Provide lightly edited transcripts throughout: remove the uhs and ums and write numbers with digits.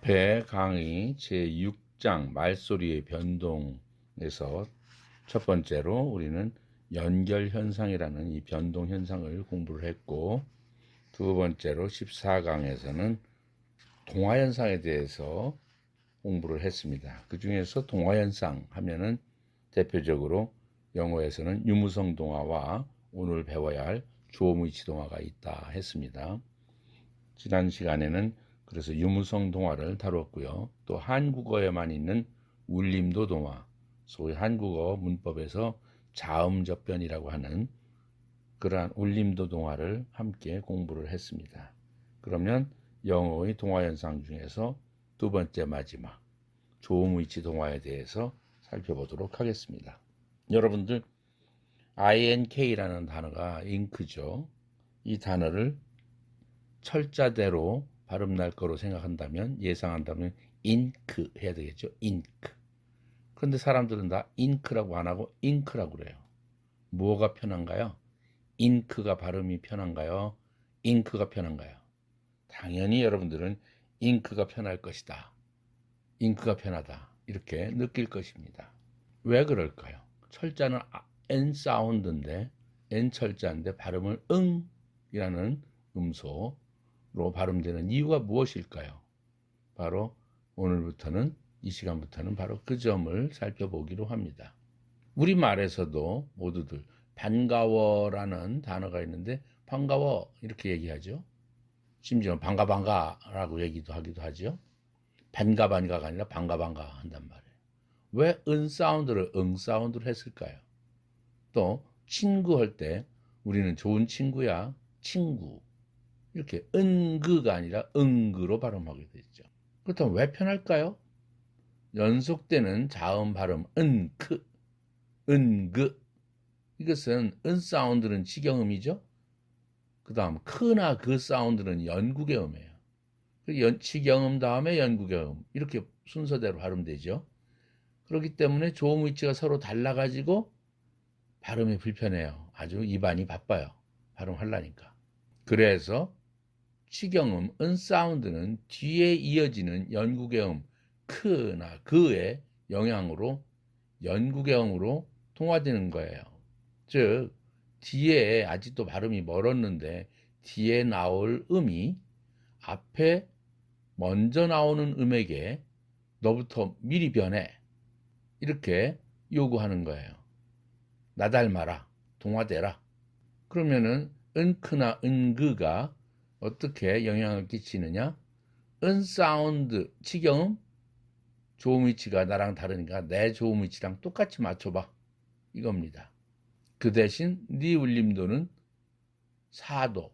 앞에 강의 제6장 말소리의 변동에서 첫 번째로 우리는 연결현상이라는 이 변동현상을 공부를 했고, 두 번째로 14강에서는 동화현상에 대해서 공부를 했습니다. 그 중에서 동화현상 하면은 대표적으로 영어에서는 유무성 동화와 오늘 배워야 할 조무이치 동화가 있다 했습니다. 지난 시간에는 그래서 유무성 동화를 다뤘고요. 또 한국어에만 있는 울림도 동화, 소위 한국어 문법에서 자음접변이라고 하는 그러한 울림도 동화를 함께 공부를 했습니다. 그러면 영어의 동화 현상 중에서 두 번째 마지막 조무이치 동화에 대해서 살펴보도록 하겠습니다. 여러분들 INK라는 단어가 잉크죠. 이 단어를 철자대로 발음 날 거로 생각한다면, 예상한다면 인크 해야 되겠죠. 인크. 그런데 사람들은 다 인크라고 안 하고 잉크라고 그래요. 뭐가 편한가요? 인크가 발음이 편한가요? 잉크가 편한가요? 당연히 여러분들은 잉크가 편할 것이다. 잉크가 편하다. 이렇게 느낄 것입니다. 왜 그럴까요? 철자는 N 사운드인데, N 철자인데 발음을 응이라는 음소 로 발음되는 이유가 무엇일까요? 바로 오늘부터는, 이 시간부터는 바로 그 점을 살펴보기로 합니다. 우리말에서도 모두들 반가워라는 단어가 있는데 반가워 이렇게 얘기하죠. 심지어 반가반가라고 얘기도 하기도 하죠. 반가반가가 아니라 반가반가 한단 말이에요. 왜 사운드를 사운드를 했을까요? 또 친구 할 때 우리는 좋은 친구야, 친구 이렇게 은그가 아니라 응그로 발음하게 되죠. 그렇다면 왜 편할까요? 연속되는 자음 발음 은크, 은그, 이것은 은 사운드는 치경음이죠. 그 다음 크나 그 사운드는 연국의 음이에요. 치경음 다음에 연국의 음, 이렇게 순서대로 발음되죠. 그렇기 때문에 조음 위치가 서로 달라가지고 발음이 불편해요. 아주 입안이 바빠요. 발음하려니까. 그래서 치경음, 사운드는 뒤에 이어지는 연국의 음, 크나 그의 영향으로 연국의 음으로 통화되는 거예요. 즉, 뒤에 아직도 발음이 멀었는데 뒤에 나올 음이 앞에 먼저 나오는 음에게 너부터 미리 변해. 이렇게 요구하는 거예요. 나 닮아라. 동화되라. 그러면은 은크나 은그가 어떻게 영향을 끼치느냐? 사운드, 치경음, 조음 위치가 나랑 다르니까 내 조음 위치랑 똑같이 맞춰봐. 이겁니다. 그 대신 네 울림도는 사도,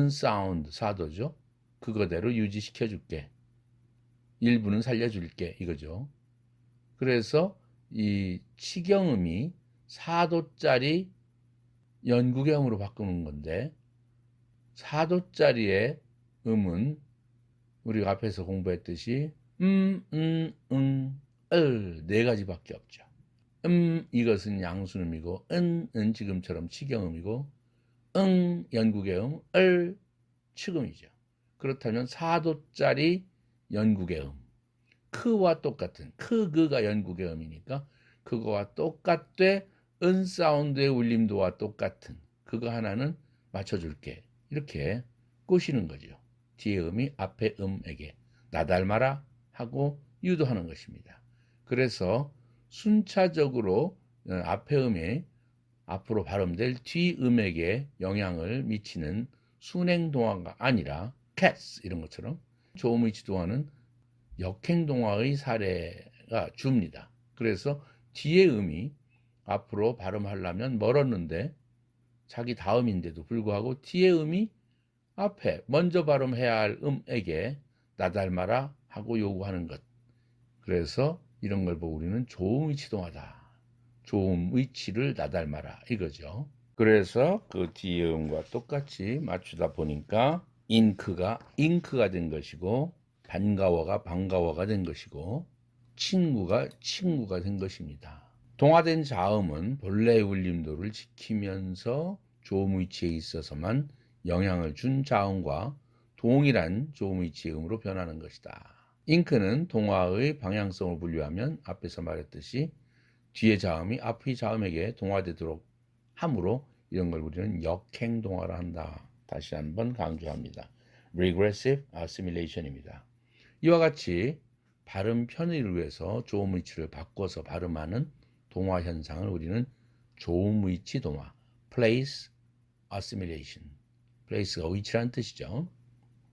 사운드, 사도죠. 그거대로 유지시켜 줄게. 일부는 살려줄게. 이거죠. 그래서 이 치경음이 사도짜리 연구경으로 바꾸는 건데, 사도짜리의 음은 우리가 앞에서 공부했듯이 네 가지밖에 없죠. 이것은 양순음이고, 은은 지금처럼 치경음이고, 연국의 측음이죠. 그렇다면 사도짜리 연국의 크와 똑같은, 크그가 연국의 음이니까 그거와 똑같되 사운드의 울림도와 똑같은 그거 하나는 맞춰줄게. 이렇게 꼬시는 거죠. 뒤에 음이 앞에 음에게 나 닮아라 하고 유도하는 것입니다. 그래서 순차적으로 앞에 음이 앞으로 발음될 뒤 음에게 영향을 미치는 순행 동화가 아니라 캐스 이런 것처럼 조음의치 동화는 역행 동화의 사례가 줍니다. 그래서 뒤에 음이 앞으로 발음하려면 멀었는데 자기 다음인데도 불구하고 뒤에 음이 앞에 먼저 발음해야 할 음에게 나 닮아라 하고 요구하는 것. 그래서 이런 걸 보고 우리는 조음의치동하다. 조음의치를 나 닮아라 이거죠. 그래서 그 뒤에 음과 똑같이 맞추다 보니까 인크가 잉크가 된 것이고, 반가워가 반가워가 된 것이고, 친구가 친구가 된 것입니다. 동화된 자음은 본래의 울림도를 지키면서 조음 위치에 있어서만 영향을 준 자음과 동일한 조음위치의 음으로 변하는 것이다. 잉크는 동화의 방향성을 분류하면 앞에서 말했듯이 뒤의 자음이 앞의 자음에게 동화되도록 함으로 이런 걸 우리는 역행 동화라 한다. 다시 한번 강조합니다. Regressive Assimilation입니다. 이와 같이 발음 편의를 위해서 조음위치를 바꿔서 발음하는 동화 현상을 우리는 조음위치 동화, Place Assimilation, Place가 위치라는 뜻이죠.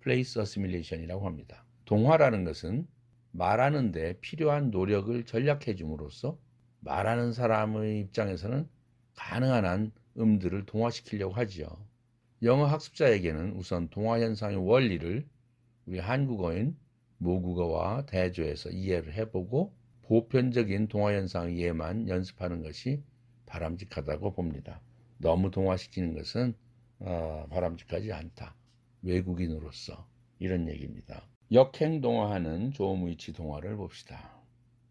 Place Assimilation이라고 합니다. 동화라는 것은 말하는데 필요한 노력을 전략해 줌으로써 말하는 사람의 입장에서는 가능한 한 음들을 동화시키려고 하지요. 영어 학습자에게는 우선 동화 현상의 원리를 우리 한국어인 모국어와 대조해서 이해를 해보고 보편적인 동화 현상의 이해만 연습하는 것이 바람직하다고 봅니다. 너무 동화시키는 것은 바람직하지 않다. 외국인으로서 이런 얘기입니다. 역행 동화하는 조음위치 동화를 봅시다.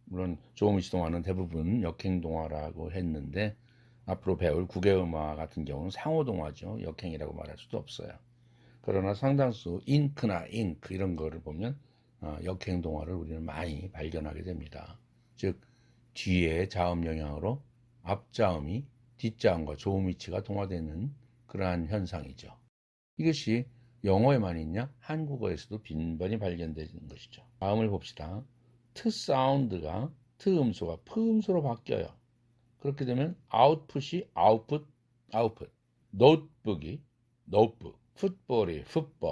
물론 조음위치 동화는 대부분 역행 동화라고 했는데 앞으로 배울 국외음화 같은 경우는 상호 동화죠. 역행이라고 말할 수도 없어요. 그러나 상당수 잉크나 잉크 이런 거를 보면 역행 동화를 우리는 많이 발견하게 됩니다. 즉 뒤에 자음 영향으로 앞자음이 뒷자음과 조음위치가 동화되는 그러한 현상이죠. 이것이 영어에만 있냐? 한국어에서도 빈번히 발견되는 것이죠. 다음을 봅시다. 트 사운드가 트 음소가 프 음소로 바뀌어요. 그렇게 되면 아웃풋이 아웃풋, 아웃풋. 노트북이 노트북, 풋볼이 풋볼.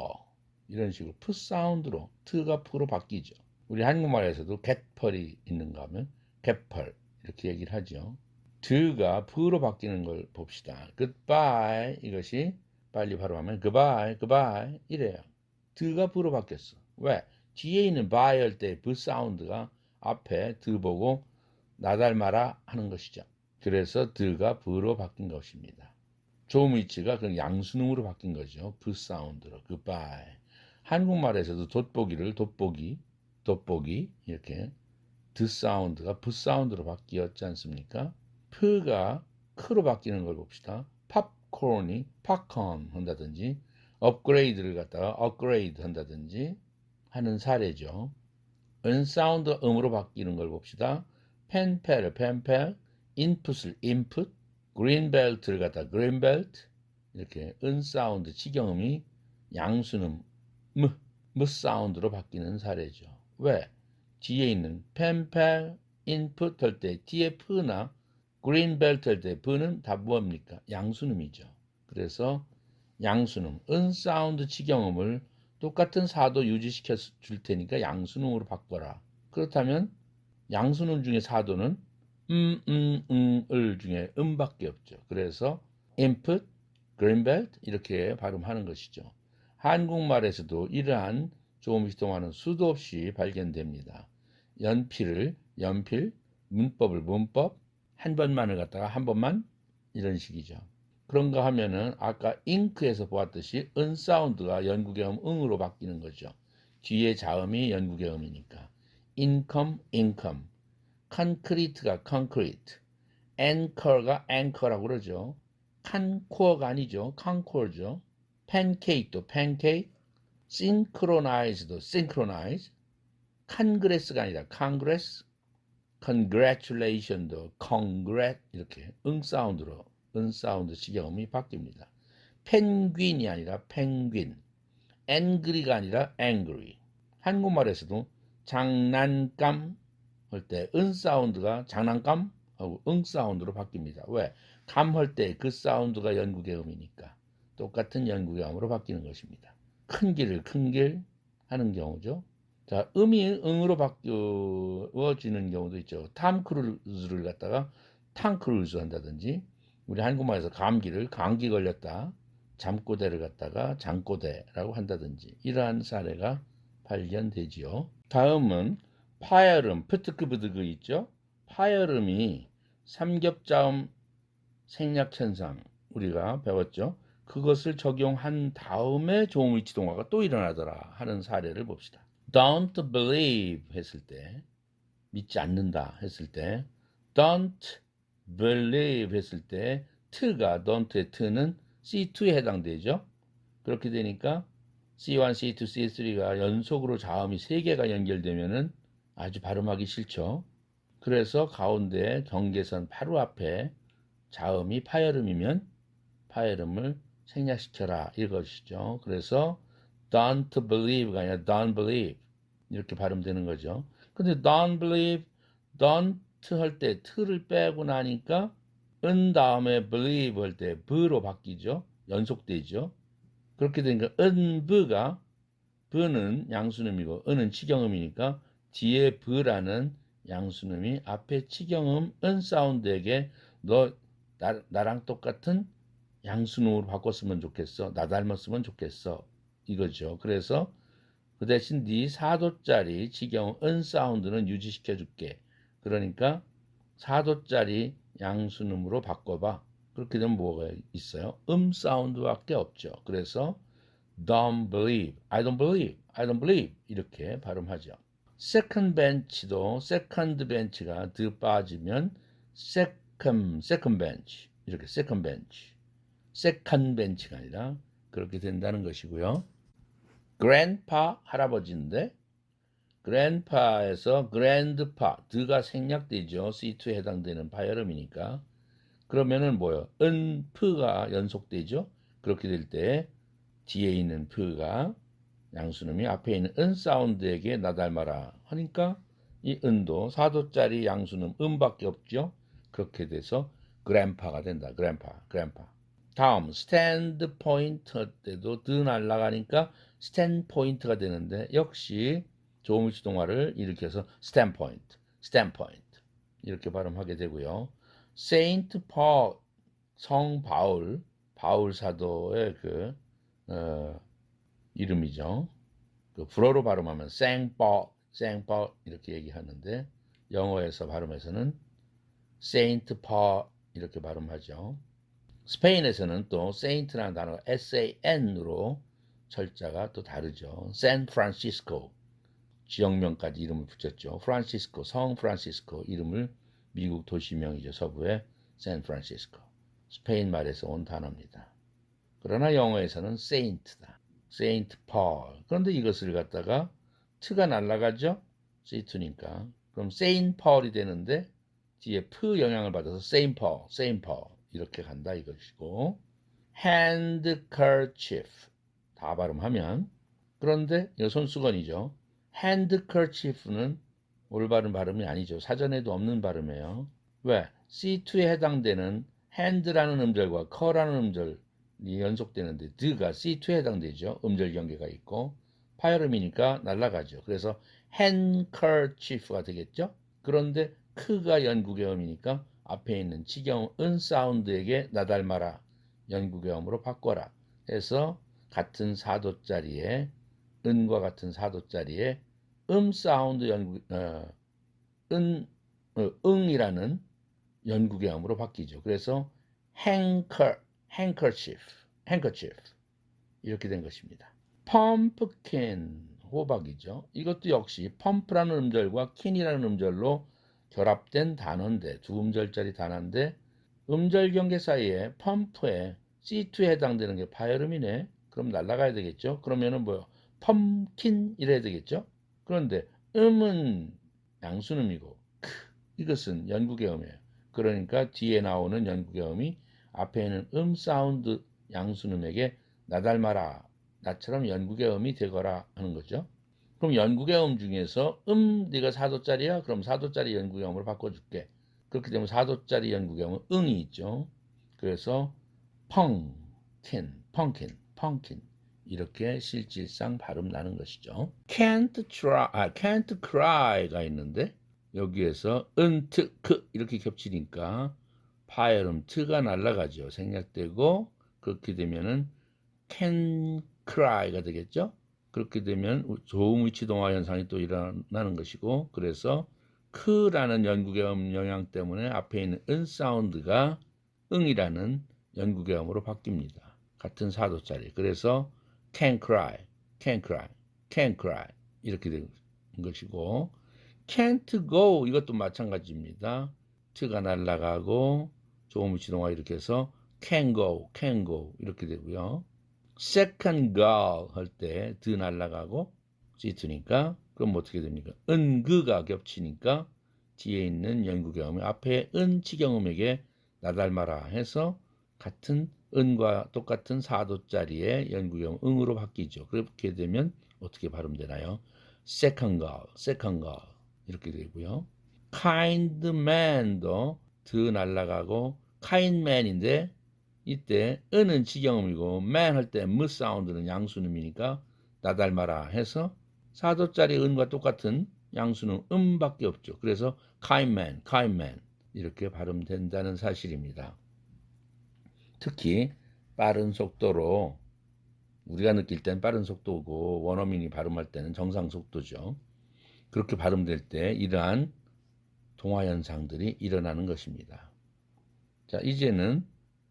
이런 식으로 프 사운드로 트가 프로 바뀌죠. 우리 한국말에서도 갯펄이 있는가 하면 갯펄 이렇게 얘기를 하죠. 드가 프로 바뀌는 걸 봅시다. goodbye 이것이 빨리 발음하면 goodbye, goodbye 이래요. 드가 브로 바뀌었어. 왜? 뒤에 있는 by 할 때 그 사운드가 앞에 드 보고 나 닮아라 하는 것이죠. 그래서 드가 브로 바뀐 것입니다. 조음위치가 그냥 양수능으로 바뀐 거죠. 브 사운드로 goodbye. 한국말에서도 돋보기를 돋보기, 돋보기 이렇게 드 사운드가 브 사운드로 바뀌었지 않습니까? 프가 크로 바뀌는 걸 봅시다. 팝콘이 팝콘 한다든지 업그레이드를 갖다가 업그레이드 한다든지 하는 사례죠. 은사운드 음으로 바뀌는 걸 봅시다. 펜펠을 펜펠, 인풋을 인풋, 그린벨트를 갖다가 그린벨트 이렇게 은사운드 치경음이 양수는 무 사운드로 바뀌는 사례죠. 왜? 뒤에 있는 펜펠 인풋 할 때 뒤에 프나 그린벨트 할 때 브는 다 뭡니까? 양수음이죠. 그래서 양수음, 은사운드 치경음을 똑같은 사도 유지시켜 줄 테니까 양수음으로 바꿔라. 그렇다면 양수음 중에 사도는 을 중에 음밖에 없죠. 그래서 input, greenbelt 이렇게 발음하는 것이죠. 한국말에서도 이러한 조음식 동화는 수도 없이 발견됩니다. 연필을 연필, 문법을 문법, 한 번만을 갖다가 한 번만 이런 식이죠. 그런가 하면은 아까 잉크에서 보았듯이 은사운드가 영국의 응으로 바뀌는 거죠. 뒤에 자음이 영국의 음이니까. income, income. concrete가 concrete. anchor가 anchor라고 그러죠. concore가 아니죠. concore죠. pancake도 pancake. synchronize도 synchronize. congress가 아니라 congress. congratulation도 congrat 이렇게 응사운드로 은사운드 치경음이 바뀝니다. 펭귄이 아니라 펭귄, angry가 아니라 angry. 한국말에서도 장난감 할 때 은사운드가 장난감 하고 응사운드로 바뀝니다. 왜? 감 할 때 그 사운드가 영국의 음이니까 똑같은 영국의 음으로 바뀌는 것입니다. 큰 길을 큰 길 하는 경우죠. 자, 음이 응으로 바뀌어지는 경우도 있죠. 탐 크루즈를 갖다가 탕 크루즈 한다든지 우리 한국말에서 감기를 감기 걸렸다. 잠꼬대를 갖다가 장꼬대라고 한다든지 이러한 사례가 발견되지요. 다음은 파열음, 프트크브드그 있죠. 파열음이 삼겹자음 생략현상 우리가 배웠죠. 그것을 적용한 다음에 조음위치 동화가 또 일어나더라 하는 사례를 봅시다. Don't believe 했을 때 믿지 않는다 했을 때 don't believe 했을 때 t가 don't의 t는 C2에 해당되죠. 그렇게 되니까 C1, C2, C3가 연속으로 자음이 3개가 연결되면은 아주 발음하기 싫죠. 그래서 가운데 경계선 바로 앞에 자음이 파열음이면 파열음을 생략시켜라 이것이죠. 그래서 don't believe가 아니라 don't believe 이렇게 발음되는 거죠. 근데 don't believe, don't 할 때 t를 빼고 나니까 은 다음에 believe 할 때 b로 바뀌죠. 연속되죠. 그렇게 되니까 은브가 브는 양수음이고 은은 치경음이니까 뒤에 브라는 양수음이 앞에 치경음 은 사운드에게 너 나랑 똑같은 양수음으로 바꿨으면 좋겠어. 나 닮았으면 좋겠어. 이거죠. 그래서 그 대신 네 4도짜리 치경 은 사운드는 유지시켜 줄게. 그러니까 4도짜리 양수음으로 바꿔봐. 그렇게 되면 뭐가 있어요? 사운드밖에 없죠. 그래서 don't believe, I don't believe, I don't believe 이렇게 발음하죠. second bench도 second bench가 드 빠지면 second bench 이렇게 second bench가 아니라 그렇게 된다는 것이고요. grandpa 할아버지인데 grandpa에서 grandpa 드가 생략되죠. C2에 해당되는 파열음이니까 그러면은 뭐요? 은프가 연속되죠. 그렇게 될 때 뒤에 있는 프가 양수음이 앞에 있는 은 사운드에게 나닮아라 하니까 이 은도 4도짜리 양수음 음밖에 없죠. 그렇게 돼서 grandpa가 된다. grandpa. 다음 stand point 할 때도 드 날라가니까 stand point가 되는데 역시 조음일치 동화를 일으켜서 stand point 이렇게 발음하게 되고요. Saint Paul 성 바울 사도의 그 이름이죠. 그 불어로 발음하면 생벌 이렇게 얘기하는데 영어에서 발음해서는 Saint Paul 이렇게 발음하죠. 스페인에서는 또 Saint라는 단어가 SAN으로 철자가 또 다르죠. 샌프란시스코 지역명까지 이름을 붙였죠. 프란시스코 성 프란시스코 이름을 미국 도시명이죠. 서부의 샌프란시스코 스페인 말에서 온 단어입니다. 그러나 영어에서는 Saint다. Saint Paul. 그런데 이것을 갖다가 트가 날아가죠. C2니까. 그럼 Saint Paul이 되는데 뒤에 프 영향을 받아서 Saint Paul 이렇게 간다 이것이고 handkerchief 다 발음하면 그런데 이거 손수건이죠. handkerchief는 올바른 발음이 아니죠. 사전에도 없는 발음이에요. 왜? C2에 해당되는 hand라는 음절과 커라는 음절이 연속되는데 드가 C2에 해당되죠. 음절 경계가 있고 파열음이니까 날아가죠. 그래서 handkerchief가 되겠죠. 그런데 크가 연국의 음이니까 앞에 있는 치경 은 사운드에게 나닮아라 연국의 음으로 바꿔라 해서 같은 4도짜리에 은과 같은 4도짜리에 사운드 연국 응이라는 연국의 음으로 바뀌죠. 그래서 handkerchief 이렇게 된 것입니다. pumpkin 호박이죠. 이것도 역시 펌프라는 음절과 킨이라는 음절로 결합된 단어인데 두 음절짜리 단어인데 음절 경계 사이에 펌프에 C2에 해당되는 게 파열음이네. 그럼 날아가야 되겠죠. 그러면은 뭐요? 펌킨 이래야 되겠죠. 그런데 음은 양수음이고 이것은 연국의 음이에요. 그러니까 뒤에 나오는 연국의 음이 앞에 있는 사운드 양수음에게 나닮아라. 나처럼 연국의 음이 되거라 하는 거죠. 그럼 연국의 음 중에서 네가 4도짜리야? 그럼 4도짜리 연국의 음으로 바꿔줄게. 그렇게 되면 4도짜리 연국의 음은 응이 있죠. 그래서 펑킨 이렇게 실질상 발음 나는 것이죠. can't cry가 있는데 여기에서 트, 크 이렇게 겹치니까 파열음 트가 날아가죠. 생략되고 그렇게 되면은 can cry가 되겠죠. 그렇게 되면 조음위치 동화 현상이 또 일어나는 것이고 그래서 크라는 연국의 음 영향 때문에 앞에 있는 은 사운드가 응이라는 연국의 음으로 바뀝니다. 같은 4도짜리. 그래서 can cry 이렇게 되는 것이고 can't go 이것도 마찬가지입니다. 트가 날아가고 조음위치 동화 이렇게 해서 can go 이렇게 되고요. second girl 할 때 드 날라가고 시트니까 그럼 어떻게 됩니까? 은그가 겹치니까 뒤에 있는 연구경음이 앞에 은치경음에게 나닮아라 해서 같은 은과 똑같은 4도짜리의 연구경음 응으로 바뀌죠. 그렇게 되면 어떻게 발음되나요? second girl 이렇게 되고요. kind man도 드 날라가고 kind man인데 이때 은은 지경음이고 man 할 때 m 사운드는 양수음이니까 나닮아라 해서 4도짜리 은과 똑같은 양수는 음밖에 없죠. 그래서 kind man 이렇게 발음된다는 사실입니다. 특히 빠른 속도로 우리가 느낄 땐 빠른 속도고 원어민이 발음할 때는 정상 속도죠. 그렇게 발음될 때 이러한 동화 현상들이 일어나는 것입니다. 자, 이제는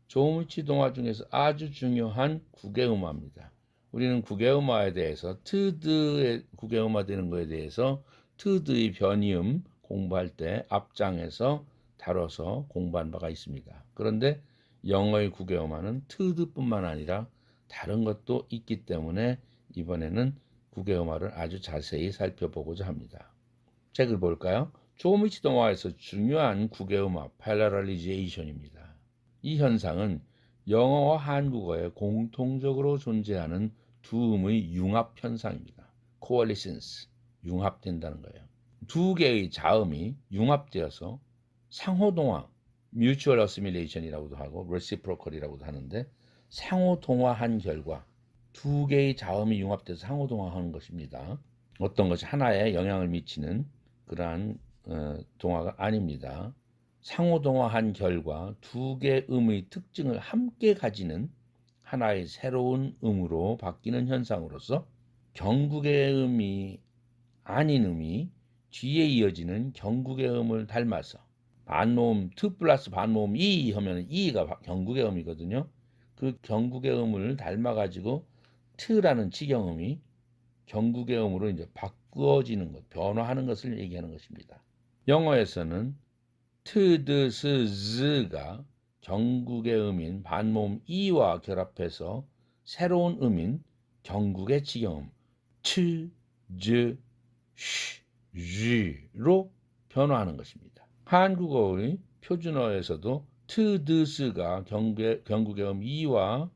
조음치 동화 중에서 아주 중요한 구개음화입니다. 우리는 구개음화에 대해서 트드의 구개음화 되는 것에 대해서 트드의 변이음 공부할 때 앞장에서 다뤄서 공부한 바가 있습니다. 그런데 영어의 구개음화는 트드뿐만 아니라 다른 것도 있기 때문에 이번에는 구개음화를 아주 자세히 살펴보고자 합니다. 책을 볼까요? 조음치 동화에서 중요한 구개음화 parallelization입니다. 이 현상은 영어와 한국어에 공통적으로 존재하는 두 음의 융합 현상입니다. coalescence, 융합된다는 거예요. 두 개의 자음이 융합되어서 상호동화, mutual assimilation이라고도 하고 reciprocal이라고도 하는데 상호동화한 결과 두 개의 자음이 융합돼서 상호동화하는 것입니다. 어떤 것이 하나에 영향을 미치는 그러한 동화가 아닙니다. 상호동화한 결과 두 개의 음의 특징을 함께 가지는 하나의 새로운 음으로 바뀌는 현상으로서 경국의 음이 아닌 음이 뒤에 이어지는 경국의 음을 닮아서 반모음 2 플러스 반모음 2 하면 2가 경국의 음이거든요. 그 경국의 음을 닮아가지고 트라는 치경음이 경국의 음으로 이제 바꾸어지는 것, 변화하는 것을 얘기하는 것입니다. 영어에서는 트드스즈가 경국의 음인 반모음 이와 결합해서 새로운 음인 경국의 치경음 트, 즈, 쥐로 변화하는 것입니다. 한국어의 표준어에서도 트드스가 경국의 음 이와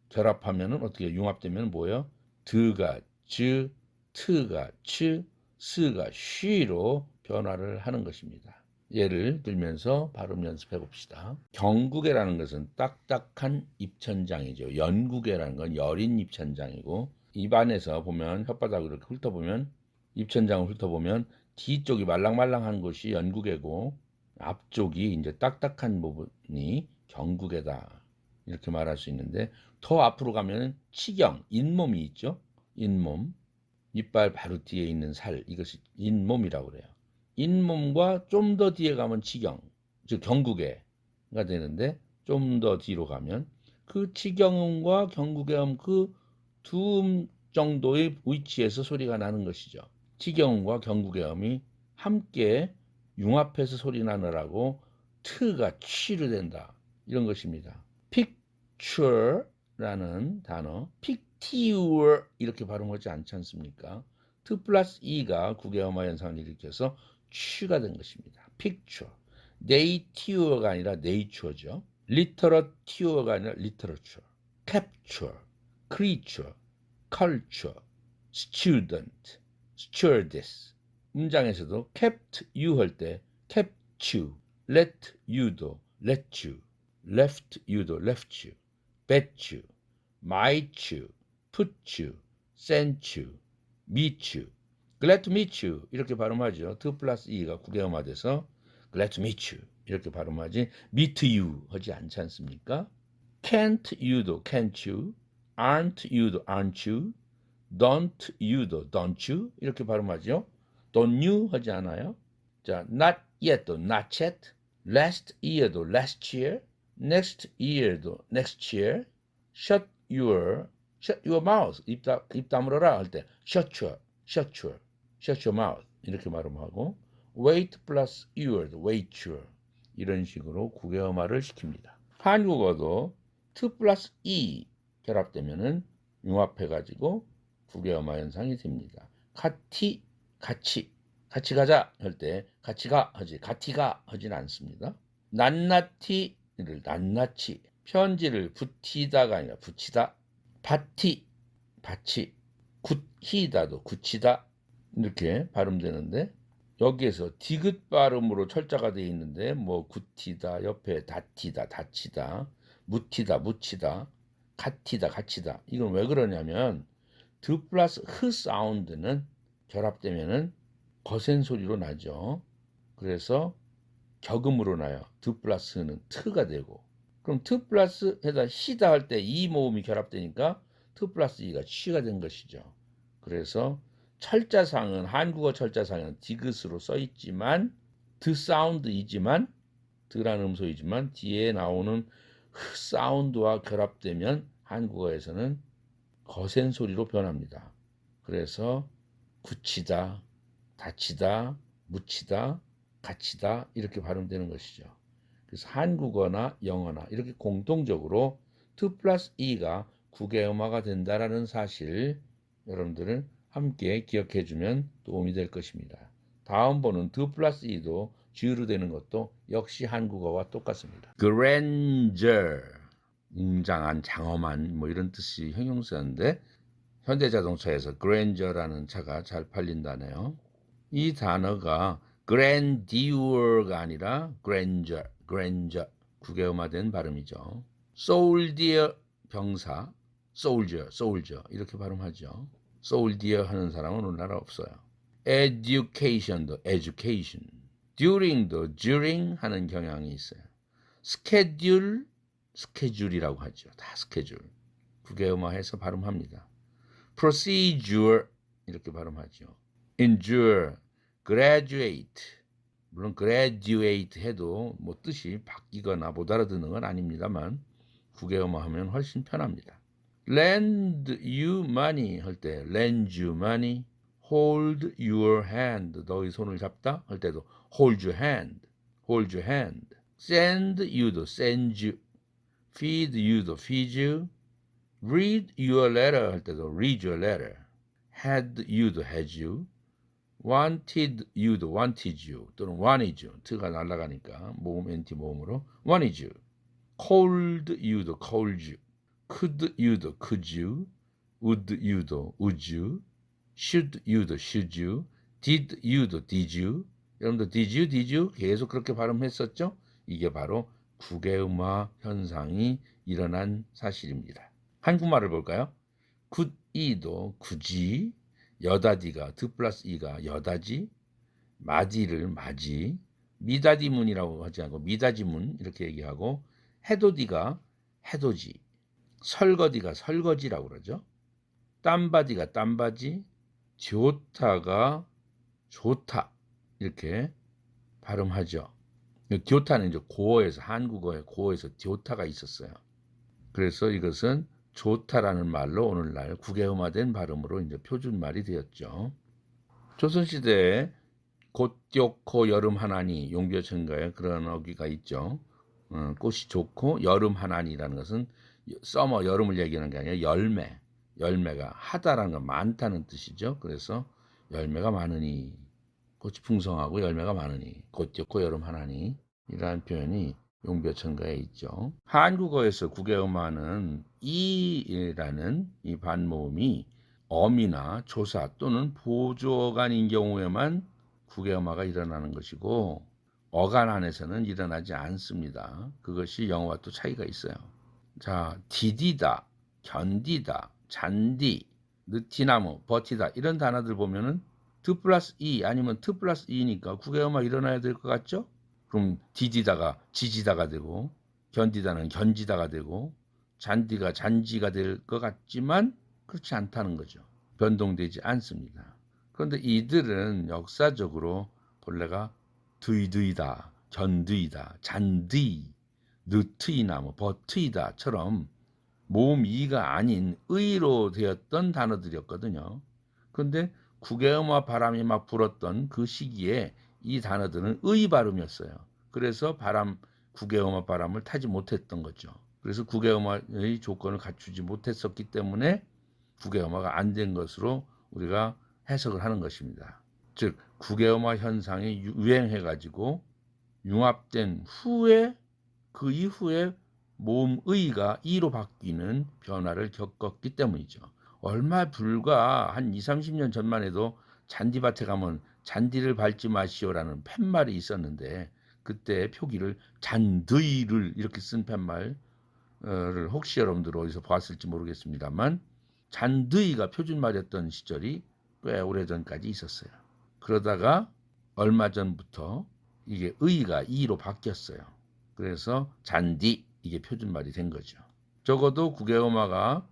결합하면 어떻게 융합되면 뭐예요? 드가 즈, 트가 츠, 스가 쉬로 변화를 하는 것입니다. 예를 들면서 발음 연습해 봅시다. 경국에라는 것은 딱딱한 입천장이죠. 연국에라는 건 여린 입천장이고 입안에서 보면 혓바닥을 이렇게 훑어보면 입천장을 훑어보면 뒤쪽이 말랑말랑한 곳이 연국에고 앞쪽이 이제 딱딱한 부분이 경국에다 이렇게 말할 수 있는데 더 앞으로 가면 치경, 잇몸이 있죠. 잇몸, 이빨 바로 뒤에 있는 살 이것이 잇몸이라고 그래요. 잇몸과 좀 더 뒤에 가면 치경, 즉 경국에가 되는데 좀 더 뒤로 가면 그 치경음과 경국의 그 두 음 정도의 위치에서 소리가 나는 것이죠. 치경음과 경국의 음이 함께 융합해서 소리 나느라고 트가 취로 된다 이런 것입니다. picture라는 단어, picture 이렇게 발음하지 않지 않습니까? 2 플러스 2가 구개음화 현상을 일으켜서 취가 된 것입니다. picture, nature가 아니라 nature죠. literature가 아니라 literature, capture, creature, culture, student, stewardess. 문장에서도 kept you 할 때 kept you, let you도 let you, left you도 left you, bet you, might you, put you, sent you, meet you, glad to meet you 이렇게 발음하죠. 2 플러스 2가 구개음화돼서 glad to meet you 이렇게 발음하지 meet you 하지 않지 않습니까? can't you도 can't you, aren't you도 aren't you, don't you도 don't you 이렇게 발음하죠. don't you 하지 않아요. 자, not yet도 not yet, last year도 last year, next year도 next year, shut your mouth 입 다물어라 할 때 shut your mouth 이렇게 발음하고 wait plus your도 wait your 이런 식으로 구개음화를 시킵니다. 한국어도 2 플러스 2 결합되면은 융합해가지고 국외음화 현상이 됩니다. 같이 가자 할 때 같이 가 하지 같이 가 하진 않습니다. 낱낱이를 낱낱이, 편지를 붙이다가 아니라 붙이다, 밭이 굳히다도 굳히다 이렇게 발음되는데, 여기에서 디귿 발음으로 철자가 되어 있는데 뭐 굳히다 옆에 닫히다 닫히다, 묻히다 묻히다, 같이다 같이다, 이건 왜 그러냐면 드 플러스 흐 사운드는 결합되면은 거센 소리로 나죠. 그래서 격음으로 나요. 드 플러스는 트가 되고, 그럼 트 플러스 해다 시다 할 때 이 모음이 결합되니까 트 플러스 이가 취가 된 것이죠. 그래서 철자상은, 한국어 철자상은 디귿으로 써 있지만 드 사운드이지만, 드라는 음소이지만 뒤에 나오는 흐 사운드와 결합되면 한국어에서는 거센 소리로 변합니다. 그래서 굳히다, 닫히다, 묻히다, 갇히다 이렇게 발음되는 것이죠. 그래서 한국어나 영어나 이렇게 공통적으로 트 플러스 이가 국외음화가 된다라는 사실, 여러분들은 함께 기억해 주면 도움이 될 것입니다. 다음 번은 드 플러스 이도 G로 되는 것도 역시 한국어와 똑같습니다. grandeur, 웅장한, 장엄한 뭐 이런 뜻이 형용사인데, 현대자동차에서 grandeur라는 차가 잘 팔린다네요. 이 단어가 grandeur가 아니라 grandeur, 국외음화된 발음이죠. soldier, 병사, soldier 이렇게 발음하죠. soldier 하는 사람은 우리나라 없어요. education도 education, during도 during 하는 경향이 있어요. schedule이라고 하죠. 다 스케줄, 국외음화해서 발음합니다. procedure 이렇게 발음하죠. endure, graduate, 물론 graduate 해도 뭐 뜻이 바뀌거나 못 알아듣는 건 아닙니다만 국외음화하면 훨씬 편합니다. lend you money 할 때 lend you money, hold your hand, 너의 손을 잡다 할 때도 hold your hand, send you도 send you, feed you도 feed you, read your letter 할 때도 read your letter, had you도 had you, wanted you도 wanted you 또는 wanted you, t가 날아가니까 모음 NT 모음으로 wanted you, cold you도 cold you, could you도 could you, would you도 would you, should you도 should you, did you도 did you. 여러분들 did you 계속 그렇게 발음했었죠? 이게 바로 국외음화 현상이 일어난 사실입니다. 한국말을 볼까요? 굿이도 굳이, 여다디가 드 플러스 이가 여다지, 마디를 마지, 미다디문이라고 하지 않고 미다지문 이렇게 얘기하고, 해도디가 해도지, 설거디가 설거지라고 그러죠. 땀바디가 땀바지, 좋다가 좋다 이렇게 발음하죠. 좋다는 이제 고어에서, 한국어의 고어에서 좋다가 있었어요. 그래서 이것은 좋다라는 말로 오늘날 국외음화된 발음으로 이제 표준말이 되었죠. 조선시대에 곧 좋고 여름 하나니, 용비어천가에 그런 어귀가 있죠. 꽃이 좋고 여름 하나니라는 것은 서머, 여름을 얘기하는 게 아니라 열매가 하다라는 건 많다는 뜻이죠. 그래서 열매가 많으니, 꽃이 풍성하고 열매가 많으니 곧 좋고 여름 하나니 이라는 표현이 용비어천가에 있죠. 한국어에서 국외음화는 이라는 이 반모음이 어미나 조사 또는 보조어간인 경우에만 국외음화가 일어나는 것이고, 어간 안에서는 일어나지 않습니다. 그것이 영어와 또 차이가 있어요. 자, 디디다, 견디다, 잔디, 느티나무, 버티다 이런 단어들 보면은 드 플러스 이 아니면 트 플러스 이니까 국외음화 일어나야 될 것 같죠? 그럼 디디다가 지지다가 되고, 견디다는 견지다가 되고, 잔디가 잔지가 될 것 같지만 그렇지 않다는 거죠. 변동되지 않습니다. 그런데 이들은 역사적으로 본래가 드이드이다, 견드이다, 잔드이, 느트이나 뭐 버트이다처럼 모음 이가 아닌 의로 되었던 단어들이었거든요. 그런데 국외음화 바람이 막 불었던 그 시기에 이 단어들은 의 발음이었어요. 그래서 국외음화 바람을 타지 못했던 거죠. 그래서 국외음화의 조건을 갖추지 못했었기 때문에 국외음화가 안 된 것으로 우리가 해석을 하는 것입니다. 즉 국외음화 현상이 유행해가지고 융합된 후에 그 이후에 모음의가 이로 바뀌는 변화를 겪었기 때문이죠. 얼마 불과 한 20-30년 전만 해도 잔디밭에 가면 잔디를 밟지 마시오라는 팻말이 있었는데 그때 표기를 잔드이를 이렇게 쓴 팻말을 혹시 여러분들 어디서 보았을지 모르겠습니다만 잔드이가 표준말이었던 시절이 꽤 오래전까지 있었어요. 그러다가 얼마 전부터 이게 의가 이로 바뀌었어요. 그래서 잔디 이게 표준말이 된 거죠. 적어도 국외음화가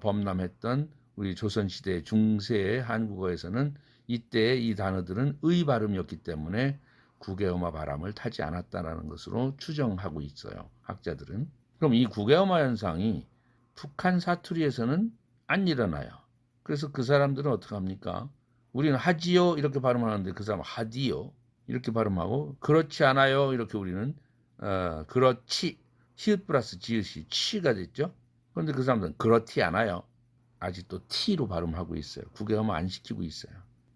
범람했던 우리 조선시대 중세의 한국어에서는 이때의 이 단어들은 의 발음이었기 때문에 국외음화 바람을 타지 않았다는 것으로 추정하고 있어요. 학자들은. 그럼 이 국외음화 현상이 북한 사투리에서는 안 일어나요. 그래서 그 사람들은 어떻게 합니까? 우리는 하지요 이렇게 발음하는데 그 사람은 하디요 이렇게 발음하고 그렇지 않아요 이렇게 우리는 그렇지 히읗 플러스 지읒이 치가 됐죠. 그런데 그 사람들은 그렇지 않아요. 아직도 T로 발음하고 있어요. 국외음화 안 시키고 있어요.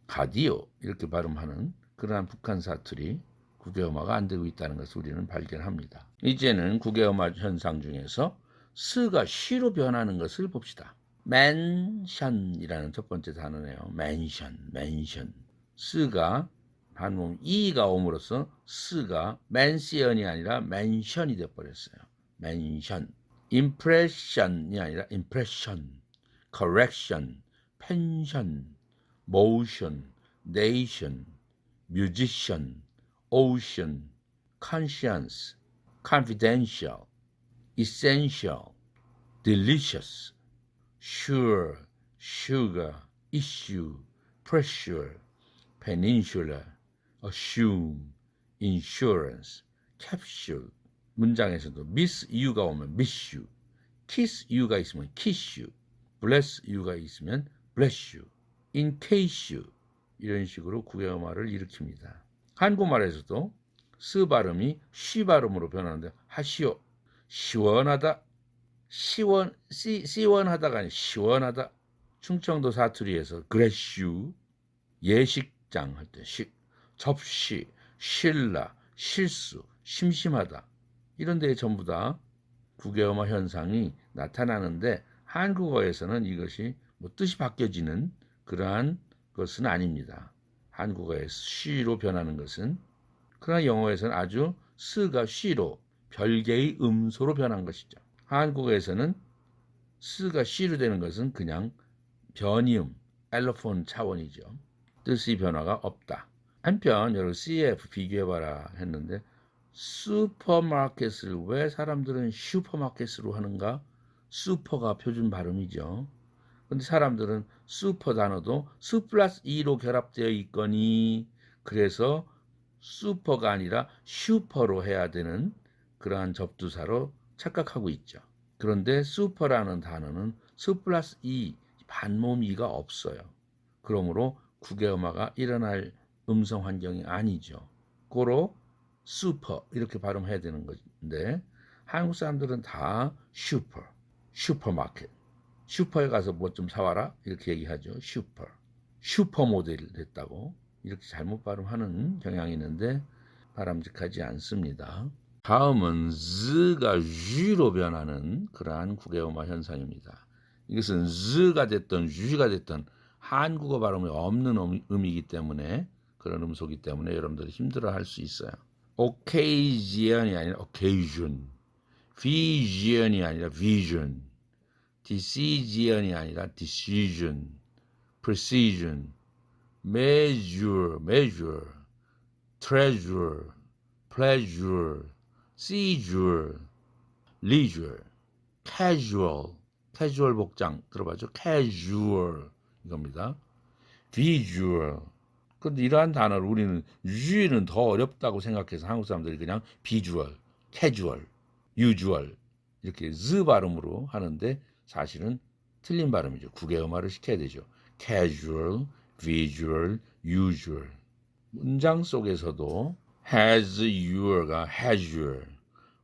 가디요 이렇게 발음하는 그러한 북한 사투리 국외음화가 안 되고 있다는 것을 우리는 발견합니다. 이제는 국외음화 현상 중에서 스가 쉬로 변하는 것을 봅시다. 맨션이라는 첫 번째 단어네요. 맨션. 스가 반모음 이가 옴으로써 스가 맨시언이 아니라 맨션이 되어버렸어요. 맨션. 임프레션이 아니라 임프레션. correction, pension, motion, nation, musician, ocean, conscience, confidential, essential, delicious, sure, sugar, issue, pressure, peninsula, assume, insurance, capsule. 문장에서도 miss you가 오면 miss you, kiss you가 있으면 kiss you, bless you가 있으면 bless you, in case you 이런 식으로 국외음화를 일으킵니다. 한국말에서도 스 발음이 쉬 발음으로 변하는데 하시오, 시원하다, 시원하다가 아니라 시원하다. 충청도 사투리에서 그레슈 예식장 할 때 접시, 신라, 실수, 심심하다 이런 데에 전부 다 국외음화 현상이 나타나는데 한국어에서는 이것이 뭐 뜻이 바뀌어지는 그러한 것은 아닙니다. 한국어의 쉬로 변하는 것은. 그러나 영어에서는 아주 스가 쉬로 별개의 음소로 변한 것이죠. 한국어에서는 스가 쉬로 되는 것은 그냥 변이음, 엘로폰 차원이죠. 뜻의 변화가 없다. 한편 여러분 CF 비교해봐라 했는데 슈퍼마켓을 왜 사람들은 슈퍼마켓으로 하는가? 슈퍼가 표준 발음이죠. 근데 사람들은 슈퍼 단어도 수 플러스 E로 결합되어 있거니 그래서 슈퍼가 아니라 슈퍼로 해야 되는 그러한 접두사로 착각하고 있죠. 그런데 슈퍼라는 단어는 수 플러스 E 반모음 E가 없어요. 그러므로 국외음화가 일어날 음성 환경이 아니죠. 고로 슈퍼 이렇게 발음해야 되는 건데 한국 사람들은 다 슈퍼마켓 슈퍼에 가서 뭐 좀 사와라 이렇게 얘기하죠. 슈퍼 모델 됐다고 이렇게 잘못 발음하는 경향이 있는데 바람직하지 않습니다. 다음은 z가 z로 변하는 그러한 국외음화 현상입니다. 이것은 z가 됐든 z가 됐든 한국어 발음이 없는 음이기 때문에 그런 음소이기 때문에 여러분들이 힘들어할 수 있어요. occasion이 아니라 occasion, vision이 아니라 vision, decision이 아니라 decision, precision, measure, treasure, pleasure, seizure, leisure, casual 복장 들어봤죠? casual 이겁니다. visual. 근데 이러한 단어를 우리는 유는 더 어렵다고 생각해서 한국 사람들이 그냥 visual, casual, usual 이렇게 z 발음으로 하는데 사실은 틀린 발음이죠. 국외음화를 시켜야 되죠. casual, visual, usual. 문장 속에서도 has your가 has your,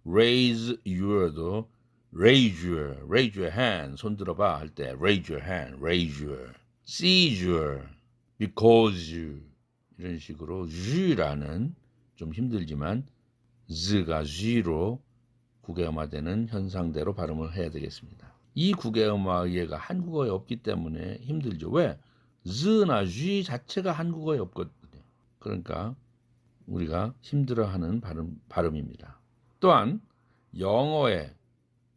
raise your도 raise your hand, 손 들어봐 할 때 raise your hand, raise your, seizure, because you, 이런 식으로 주라는 좀 힘들지만 z가 쥐로 국외음화되는 현상대로 발음을 해야 되겠습니다. 이 국외음화의가 한국어에 없기 때문에 힘들죠. 왜? z나 쥐 자체가 한국어에 없거든요. 그러니까 우리가 힘들어하는 발음입니다. 또한 영어의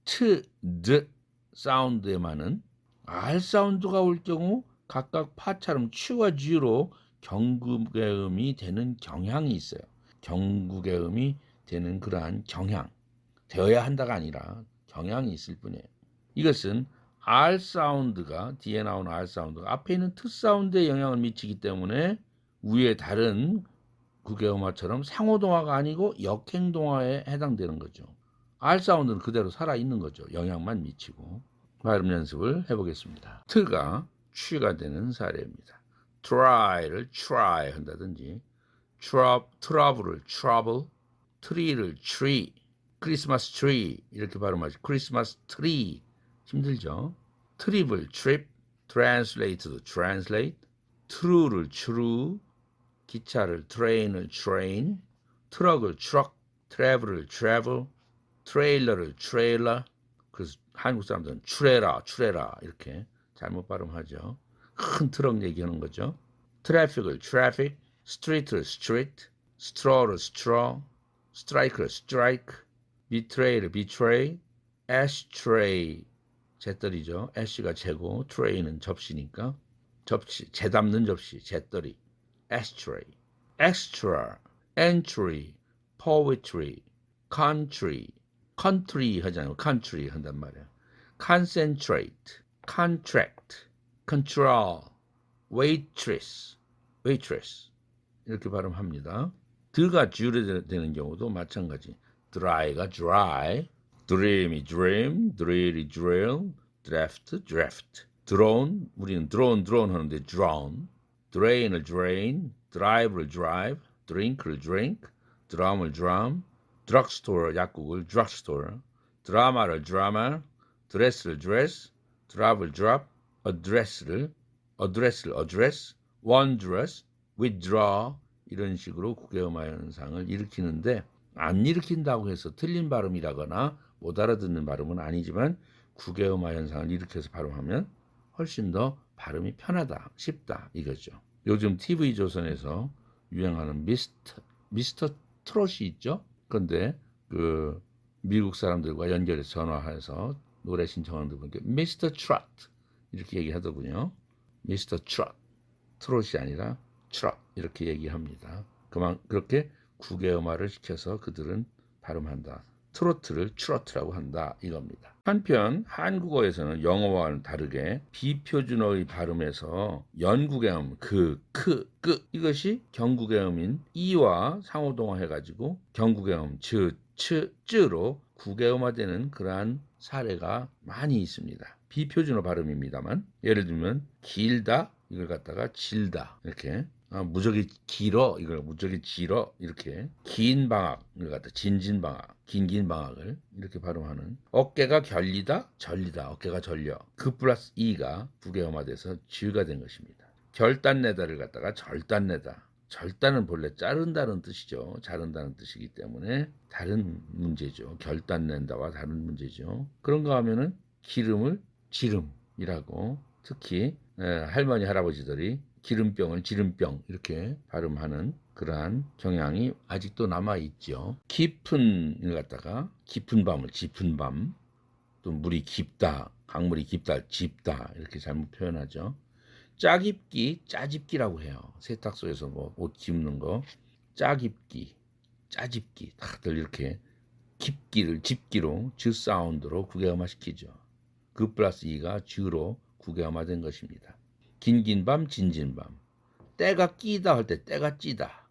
트, 드 사운드에만은 R 사운드가 올 경우 각각 파처럼 추와 쥐로 경국외음이 되는 경향이 있어요. 경국외음이 되는 그러한 경향, 되어야 한다가 아니라 경향이 있을 뿐이에요. 이것은 R 사운드가, 뒤에 나오는 R 사운드가 앞에 있는 트 사운드에 영향을 미치기 때문에 위에 다른 국외음화처럼 상호동화가 아니고 역행동화에 해당되는 거죠. R 사운드는 그대로 살아있는 거죠. 영향만 미치고. 발음 연습을 해보겠습니다. 트가 취가 되는 사례입니다. try를 try 한다든지 trouble을 trouble, tree를 tree, 크리스마스 트리 이렇게 발음하죠. 크리스마스 트리 힘들죠. 트립을 trip, translate도 translate, true를 true, 기차를 train을 train, 트럭을 truck, travel을 travel, 트레일러를 트레일러, 그래서 한국 사람들은 추레라 이렇게 잘못 발음하죠. 큰 트럭 얘기하는 거죠. 트래픽을 traffic, 스트리트를 street, straw를 straw, 스트라이크를 strike, betray를 betray, ashtray 재떨이죠. ash가 재고 tray는 접시니까 접시, 재 담는 접시, 재떨이 ashtray, extra, entry, poetry, country, country 하잖아요. country 한단 말이에요. concentrate, contract, control, waitress 이렇게 발음합니다. 드가 주로 되는 경우도 마찬가지. dry가 dry, dream이 dream, drill이 drill, draft. drone, 우리는 drone 하는데 drone, drain을 drain, drive를 drive, drink를 drink, drum을 drum, drugstore 약국을 drugstore, 드라마를 drama, dress를 dress, drop을 drop, address, wondrous, withdraw 이런 식으로 국외음화 현상을 일으키는데 안 일으킨다고 해서 틀린 발음이라거나 못 알아듣는 발음은 아니지만 국외음화 현상을 일으켜서 발음하면 훨씬 더 발음이 편하다, 쉽다 이거죠. 요즘 TV조선에서 유행하는 미스터 트롯이 있죠. 그런데 그 미국 사람들과 연결해서 전화해서 노래 신청하는 분께 미스터 트롯 이렇게 얘기하더군요. 미스터 트롯, 트롯이 아니라 트롯 이렇게 얘기합니다. 그렇게 국외음화를 시켜서 그들은 발음한다. 트로트를 트로트라고 한다 이겁니다. 한편 한국어에서는 영어와는 다르게 비표준어의 발음에서 연국외음 그, 크, 끄 이것이 경국외음인 이와 상호동화해가지고 경국외음 즈, 츠, 쯔로 국외음화되는 그러한 사례가 많이 있습니다. 비표준어 발음입니다만 예를 들면 길다 이걸 갖다가 질다 이렇게 무적이 길어 이걸 무적이 길어 이렇게 긴 방학 이걸 갖다 진진방학 긴 방학을 이렇게 발음하는 어깨가 결리다 절리다 어깨가 절려 그 플러스 이가 국외음화돼서 쥐가 된 것입니다. 결단내다를 갖다가 절단내다 절단은 본래 자른다는 뜻이죠. 자른다는 뜻이기 때문에 다른 문제죠. 결단낸다와 다른 문제죠. 그런가 하면은 기름을 지름이라고 특히 할머니 할아버지들이 기름병을 지름병 이렇게 발음하는 그러한 경향이 아직도 남아있죠. 깊은을 갖다가 깊은 밤을 짚은 밤, 또 물이 깊다, 강물이 깊다, 짚다 이렇게 잘못 표현하죠. 짜깁기, 짜집기라고 해요. 세탁소에서 뭐 옷 깁는 거 짜깁기, 짜집기 다들 이렇게 깊기를 집기로 즈 사운드로 국외음화시키죠. 그 플러스 이가 즈로 국외음화된 것입니다. 긴 밤 진진밤 때가 끼다 할 때 때가 찌다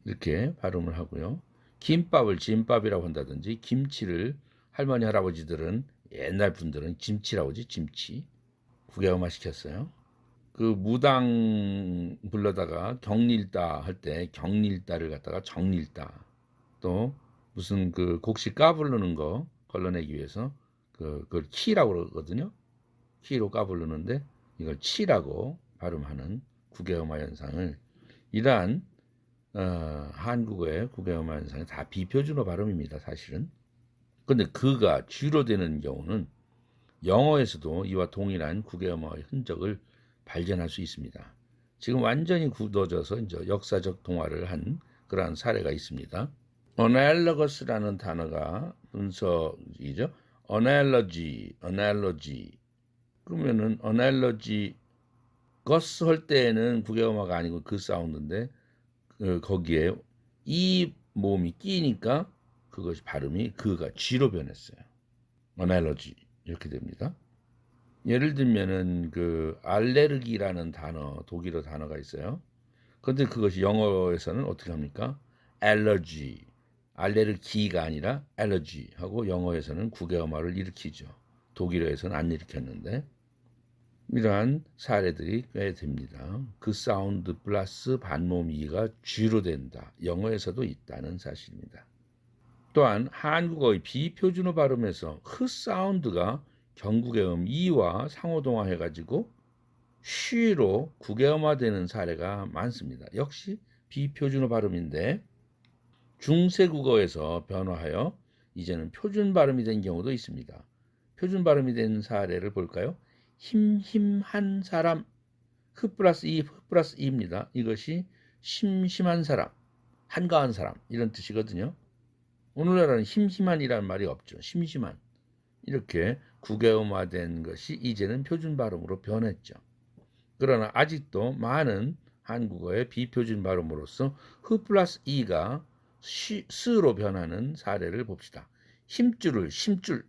이렇게 발음을 하고요. 김밥을 진밥이라고 한다든지 김치를 할머니 할아버지들은 옛날 분들은 김치라고 하지 김치 국외음화 시켰어요. 그 무당 불러다가 경릴다 할 때 경릴다를 갖다가 정릴다 또 무슨 그 곡식 까 부르는 거 걸러내기 위해서 그걸 키라고 그러거든요. 키로 까부르는데 이걸 치라고 발음하는 국외음화 현상을 이러한 한국어의 국외음화 현상이 다 비표준어 발음입니다. 사실은. 근데 그가 쥐로 되는 경우는 영어에서도 이와 동일한 국외음화의 흔적을 발견할 수 있습니다. 지금 완전히 굳어져서 이제 역사적 동화를 한 그러한 사례가 있습니다. analogous라는 단어가 분석이죠. analogy. 그러면은 analogy 거스 할 때에는 국외음화가 아니고 그 사운드인데 거기에 이 모음이 끼니까 그것이 발음이 그가 쥐로 변했어요. analogy 이렇게 됩니다. 예를 들면은 그 알레르기라는 단어, 독일어 단어가 있어요. 그런데 그것이 영어에서는 어떻게 합니까? allergy, 알레르기가 아니라 allergy 하고 영어에서는 국외음화를 일으키죠. 독일어에서는 안 일으켰는데 이러한 사례들이 꽤 됩니다. 그 사운드 플러스 반모음 이가 쥐로 된다. 영어에서도 있다는 사실입니다. 또한 한국어의 비표준어 발음에서 흐 사운드가 경국의 이와 상호동화해가지고 쉬로 국외음화되는 사례가 많습니다. 역시 비표준어 발음인데 중세국어에서 변화하여 이제는 표준 발음이 된 경우도 있습니다. 표준 발음이 된 사례를 볼까요? 힘한 사람, 흐 플러스 이입니다. 이것이 심심한 사람, 한가한 사람 이런 뜻이거든요. 오늘날은 심심한이라는 말이 없죠. 심심한. 이렇게 국외음화된 것이 이제는 표준 발음으로 변했죠. 그러나 아직도 많은 한국어의 비표준 발음으로서 흐 플러스 이가 스로 변하는 사례를 봅시다. 힘줄을 심줄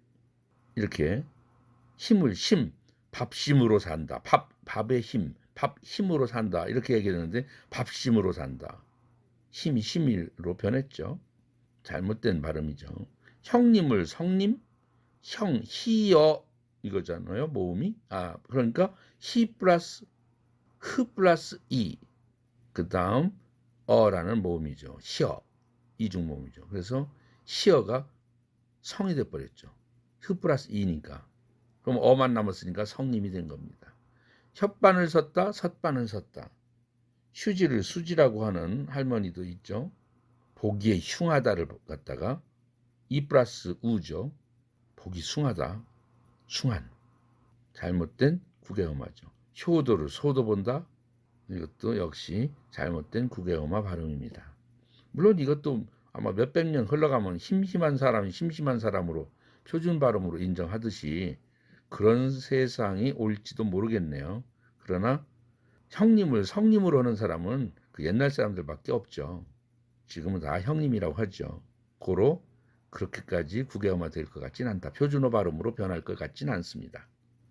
이렇게 힘을 밥심으로 산다. 밥의 힘, 밥 힘으로 산다. 이렇게 얘기하는데 밥심으로 산다. 힘이 심으로 변했죠. 잘못된 발음이죠. 형님을 성님, 히어 이거잖아요. 모음이. 그러니까 히 플러스 흐 플러스 이. 그다음 어라는 모음이죠. 히어. 이중 모음이죠. 그래서 히어가 성이 돼 버렸죠. 흐 플러스 이니까. 그럼 어만 남았으니까 성님이 된 겁니다. 혓바늘 섰다, 섰바늘 섰다. 휴지를 수지라고 하는 할머니도 있죠. 보기에 흉하다를 갖다가 이 플러스 우죠. 보기 숭하다, 숭한. 잘못된 국외음화죠. 효도를 소도 본다. 이것도 역시 잘못된 국외음화 발음입니다. 물론 이것도 아마 몇백 년 흘러가면 심심한 사람이 심심한 사람으로 표준 발음으로 인정하듯이 그런 세상이 올지도 모르겠네요. 그러나 형님을 성님으로 하는 사람은 그 옛날 사람들밖에 없죠. 지금은 다 형님이라고 하죠. 고로 그렇게까지 국외음화 될 것 같진 않다. 표준어 발음으로 변할 것 같진 않습니다.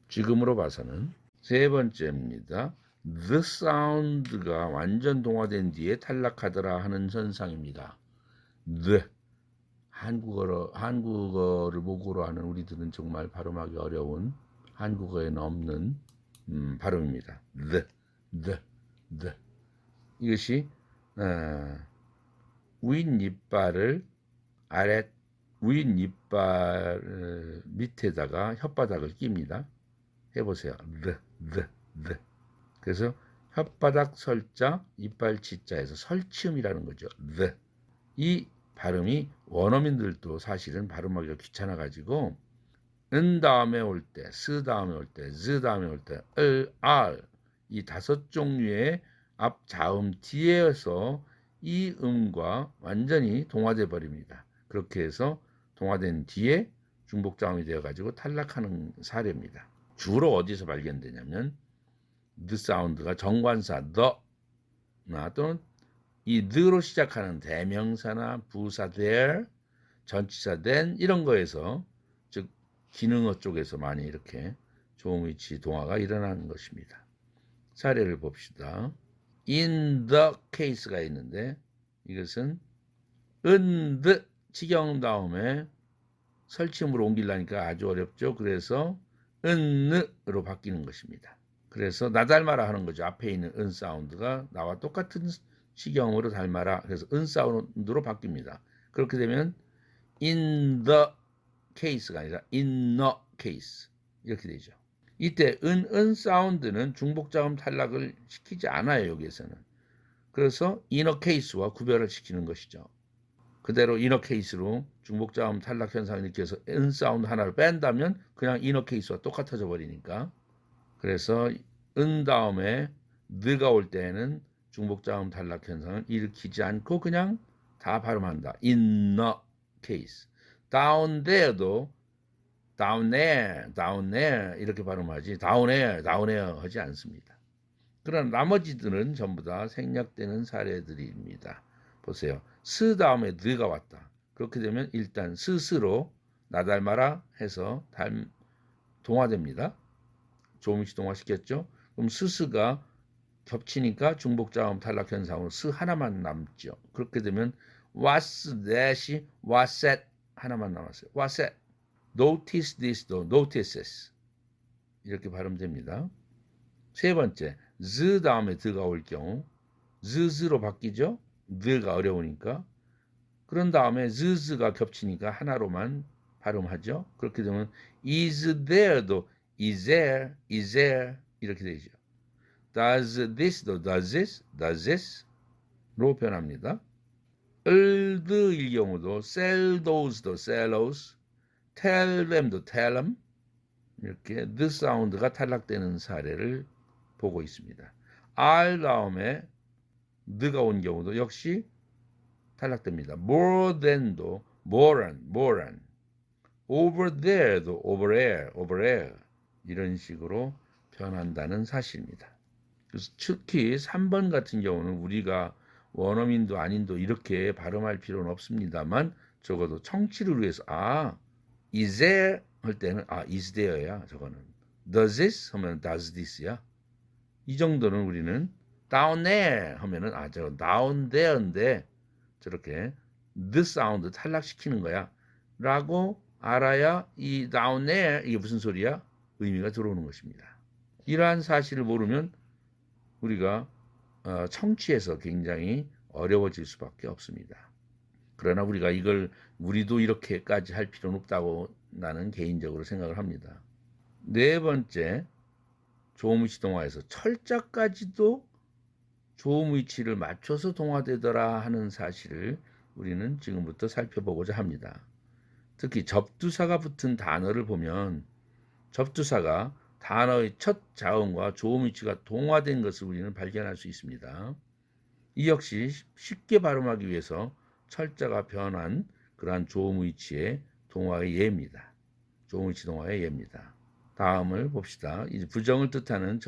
지금으로 봐서는 세 번째입니다. The sound가 완전 동화된 뒤에 탈락하더라 하는 현상입니다. The 한국어를 모국어로 하는 우리들은 정말 발음하기 어려운 한국어에는 없는 발음입니다. The 이것이 윗니빨을 윗니빨 밑에다가 혓바닥을 낍니다. 해보세요. the. 그래서 혓바닥 설자, 이빨 치자에서 설치음이라는 거죠. the. 이 발음이 원어민들도 사실은 발음하기가 귀찮아가지고 은 다음에 올 때, 스 다음에 올 때, 즈 다음에 올 때, 알 이 다섯 종류의 앞 자음 뒤에서 이 음과 완전히 동화돼 버립니다. 그렇게 해서 동화된 뒤에 중복자음이 되어가지고 탈락하는 사례입니다. 주로 어디서 발견되냐면 the 사운드가 정관사 the나 또는 이 the로 시작하는 대명사나 부사 there, 전치사 then 이런 거에서 즉 기능어 쪽에서 많이 이렇게 조음위치 동화가 일어나는 것입니다. 사례를 봅시다. in the case가 있는데 이것은 in the 치경 다음에 설치음으로 옮기려니까 아주 어렵죠. 그래서 은으로 바뀌는 것입니다. 그래서 나 닮아라 하는 거죠. 앞에 있는 은 사운드가 나와 똑같은 치경으로 닮아라. 그래서 은 사운드로 바뀝니다. 그렇게 되면 in the case가 아니라 in the case 이렇게 되죠. 이때 은 사운드는 중복자음 탈락을 시키지 않아요. 여기에서는. 그래서 inner case와 구별을 시키는 것이죠. 그대로 inner case로 중복자음 탈락 현상을 일으켜서 은 사운드 하나를 뺀다면 그냥 inner case와 똑같아져 버리니까. 그래서 은 다음에 느가 올 때에는 중복자음 탈락 현상을 일으키지 않고 그냥 다 발음한다. inner case. down there도 down there 이렇게 발음하지 down here 하지 않습니다. 그러나 나머지들은 전부 다 생략되는 사례들입니다. 보세요. 스 다음에 느가 왔다. 그렇게 되면 일단 스스로 나 닮아라 해서 동화됩니다. 조음시 동화시켰죠. 그럼 스스가 겹치니까 중복자음 탈락 현상으로 스 하나만 남죠. 그렇게 되면 what's that이 what's that 하나만 남았어요. what's that. notice this도 notices 이렇게 발음됩니다. 세 번째, z 다음에 드가 올 경우 z로 바뀌죠. 드가 어려우니까. 그런 다음에 z가 겹치니까 하나로만 발음하죠. 그렇게 되면 is there도 is there 이렇게 되죠. does this도 does this로 변합니다. 을드일 경우도 sell those도 sell those, tell them도 tell them 이렇게 the 사운드가 탈락되는 사례를 보고 있습니다. R 다음에 느가 온 경우도 역시 탈락됩니다. more than도 more than, over there도 over there 이런 식으로 변한다는 사실입니다. 그래서 특히 3번 같은 경우는 우리가 원어민도 아닌도 이렇게 발음할 필요는 없습니다만 적어도 청취를 위해서 is there 할 때는 is there야. 저거는 does this 하면 does this야. 이 정도는 우리는 down there 하면은 저거 down there인데 저렇게 the 사운드 탈락시키는 거야 라고 알아야 이 down there 이게 무슨 소리야? 의미가 들어오는 것입니다. 이러한 사실을 모르면 우리가 청취에서 굉장히 어려워질 수밖에 없습니다. 그러나 우리가 이걸 우리도 이렇게까지 할 필요는 없다고 나는 개인적으로 생각을 합니다. 네 번째, 조음위치 동화에서 철자까지도 조음 위치를 맞춰서 동화되더라 하는 사실을 우리는 지금부터 살펴보고자 합니다. 특히 접두사가 붙은 단어를 보면 접두사가 단어의 첫 자음과 조음 위치가 동화된 것을 우리는 발견할 수 있습니다. 이 역시 쉽게 발음하기 위해서 철자가 변한 그러한 조음 위치의 동화의 예입니다. 조음 위치 동화의 예입니다. 다음을 봅시다. 이제 부정을 뜻하는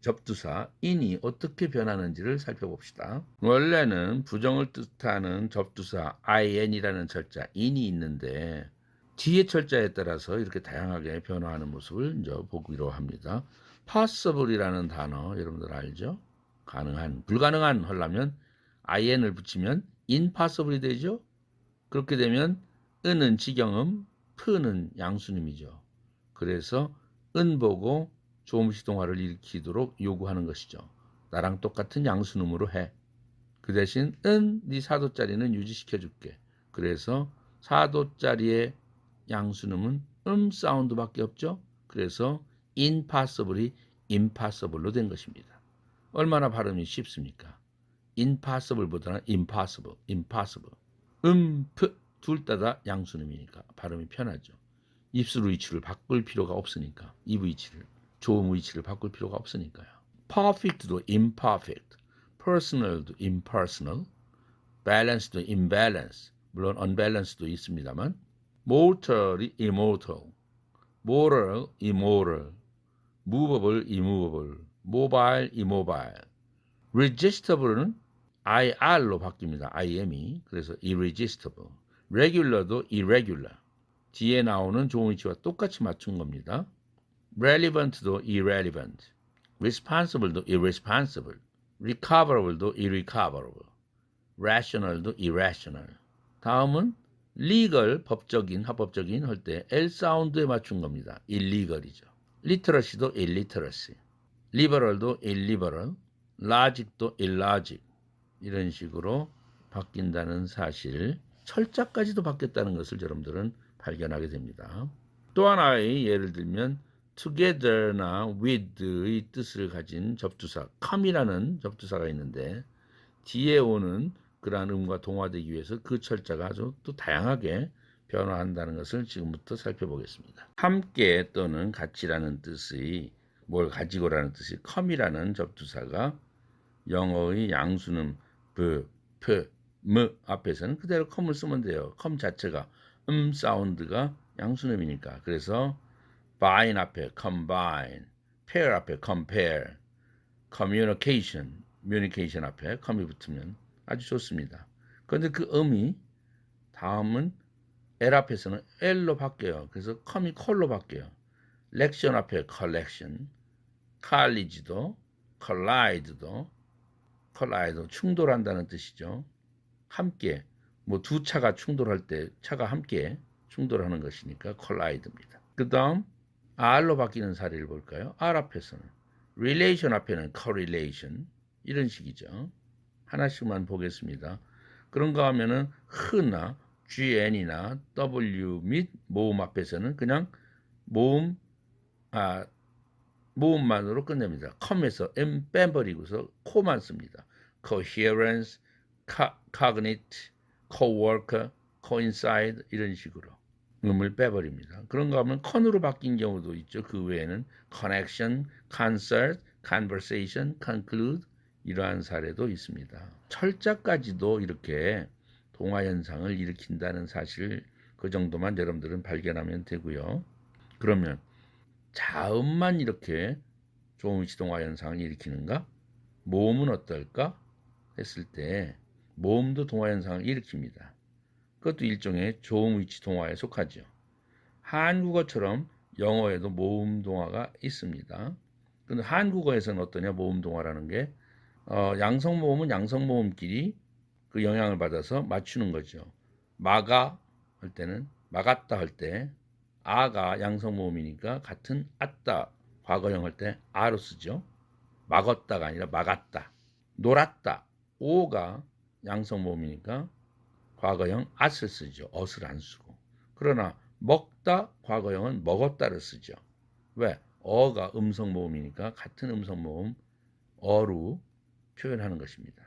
접두사 in이 어떻게 변하는지를 살펴봅시다. 원래는 부정을 뜻하는 접두사 in이라는 철자 in이 있는데 뒤에 철자에 따라서 이렇게 다양하게 변화하는 모습을 이제 보기로 합니다. possible이라는 단어 여러분들 알죠? 가능한, 불가능한 하려면 in을 붙이면 impossible이 되죠? 그렇게 되면 은은 지경음, 프는 양수음이죠. 그래서 은 보고 조음시 동화를 일으키도록 요구하는 것이죠. 나랑 똑같은 양수음으로 해. 그 대신 네 사도짜리는 유지시켜줄게. 그래서 사도짜리의 양수음은 사운드밖에 없죠. 그래서 impossible이 impossible로 된 것입니다. 얼마나 발음이 쉽습니까? impossible보다는 impossible. 둘 다 양수음이니까 발음이 편하죠. 입술 위치를 바꿀 필요가 없으니까 입 위치를, 조음 위치를 바꿀 필요가 없으니까요. perfect도 imperfect, personal도 impersonal, balance도 imbalance, 물론 unbalance도 있습니다만 mortal이 immortal, moral, immoral, movable, immovable, mobile, immobile, resistable는 ir로 바뀝니다. im이. 그래서 irresistible, regular도 irregular, 뒤에 나오는 조음 위치와 똑같이 맞춘 겁니다. relevant도 irrelevant, responsible도 irresponsible, recoverable도 irrecoverable, rational도 irrational. 다음은 legal, 법적인, 합법적인 할 때 L 사운드에 맞춘 겁니다. illegal이죠. literacy도 illiteracy, liberal도 illiberal, logic도 illogic 이런 식으로 바뀐다는 사실, 철자까지도 바뀌었다는 것을 여러분들은 발견하게 됩니다. 또 하나의 예를 들면 together나 with의 뜻을 가진 접두사 come이라는 접두사가 있는데 뒤에 오는 그러한 음과 동화되기 위해서 그 철자가 아주 또 다양하게 변화한다는 것을 지금부터 살펴보겠습니다. 함께 또는 같이라는 뜻의 뭘 가지고라는 뜻이 come이라는 접두사가 영어의 양수는 앞에서는 그대로 come을 쓰면 돼요. come 자체가 사운드가 양수음이니까. 그래서 bind 앞에 combine, pair 앞에 compare, communication 앞에 come이 붙으면 아주 좋습니다. 그런데 그 음이 다음은 L 앞에서는 L로 바뀌어요. 그래서 come이 call로 바뀌어요. lection 앞에 collection, college도, collide 충돌한다는 뜻이죠. 함께 뭐 두 차가 충돌할 때 차가 함께 충돌하는 것이니까 collide입니다. 그 다음 R로 바뀌는 사례를 볼까요? R 앞에서는 relation 앞에는 correlation 이런 식이죠. 하나씩만 보겠습니다. 그런가 하면은 흐나 GN이나 W 및 모음 앞에서는 그냥 모음만으로 끝냅니다. come에서 M 빼버리고서 co만 씁니다. coherence, cognate, coworker, coincide 이런 식으로 음을 빼버립니다. 그런가 하면 con으로 바뀐 경우도 있죠. 그 외에는 connection, concert, conversation, conclude 이러한 사례도 있습니다. 철자까지도 이렇게 동화 현상을 일으킨다는 사실 그 정도만 여러분들은 발견하면 되고요. 그러면 자음만 이렇게 조음위치 동화 현상을 일으키는가? 모음은 어떨까? 했을 때 모음도 동화 현상을 일으킵니다. 그것도 일종의 조음위치 동화에 속하죠. 한국어처럼 영어에도 모음 동화가 있습니다. 근데 한국어에서는 어떠냐? 모음 동화라는 게 양성 모음은 양성 모음끼리 그 영향을 받아서 맞추는 거죠. 마가 할 때는 막았다 할 때 아가 양성 모음이니까 같은 아따 과거형 할 때 아로 쓰죠. 막었다가 아니라 막았다. 놀았다 오가 양성 모음이니까 과거형 앗을 쓰죠. 엇을 안 쓰고. 그러나 먹다 과거형은 먹었다를 쓰죠. 왜? 어가 음성 모음이니까 같은 음성 모음 어로 표현하는 것입니다.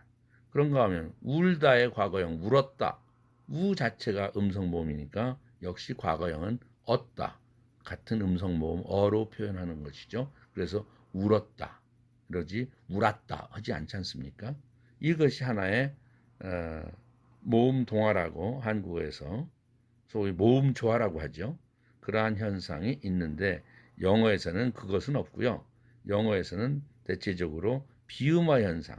그런가 하면 울다의 과거형 울었다. 우 자체가 음성 모음이니까 역시 과거형은 얻다. 같은 음성 모음 어로 표현하는 것이죠. 그래서 울었다. 그러지 울었다 하지 않지 않습니까? 이것이 하나의 모음 동화라고 한국어에서 소위 모음 조화라고 하죠. 그러한 현상이 있는데 영어에서는 그것은 없고요. 영어에서는 대체적으로 비음화 현상,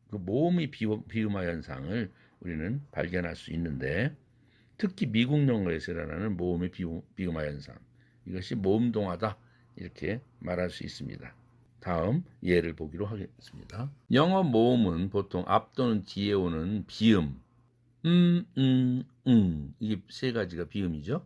그 모음의 비음화 현상을 우리는 발견할 수 있는데 특히 미국 영어에서 일어나는 모음의 비음화 현상, 이것이 모음 동화다 이렇게 말할 수 있습니다. 다음 예를 보기로 하겠습니다. 영어 모음은 보통 앞 또는 뒤에 오는 비음, 이게 세 가지가 비음이죠.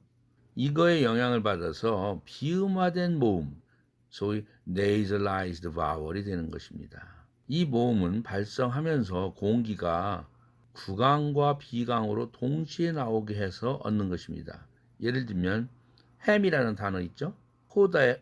이거에 영향을 받아서 비음화된 모음, 소위 nasalized vowel이 되는 것입니다. 이 모음은 발성하면서 공기가 구강과 비강으로 동시에 나오게 해서 얻는 것입니다. 예를 들면 햄이라는 단어 있죠? 호다에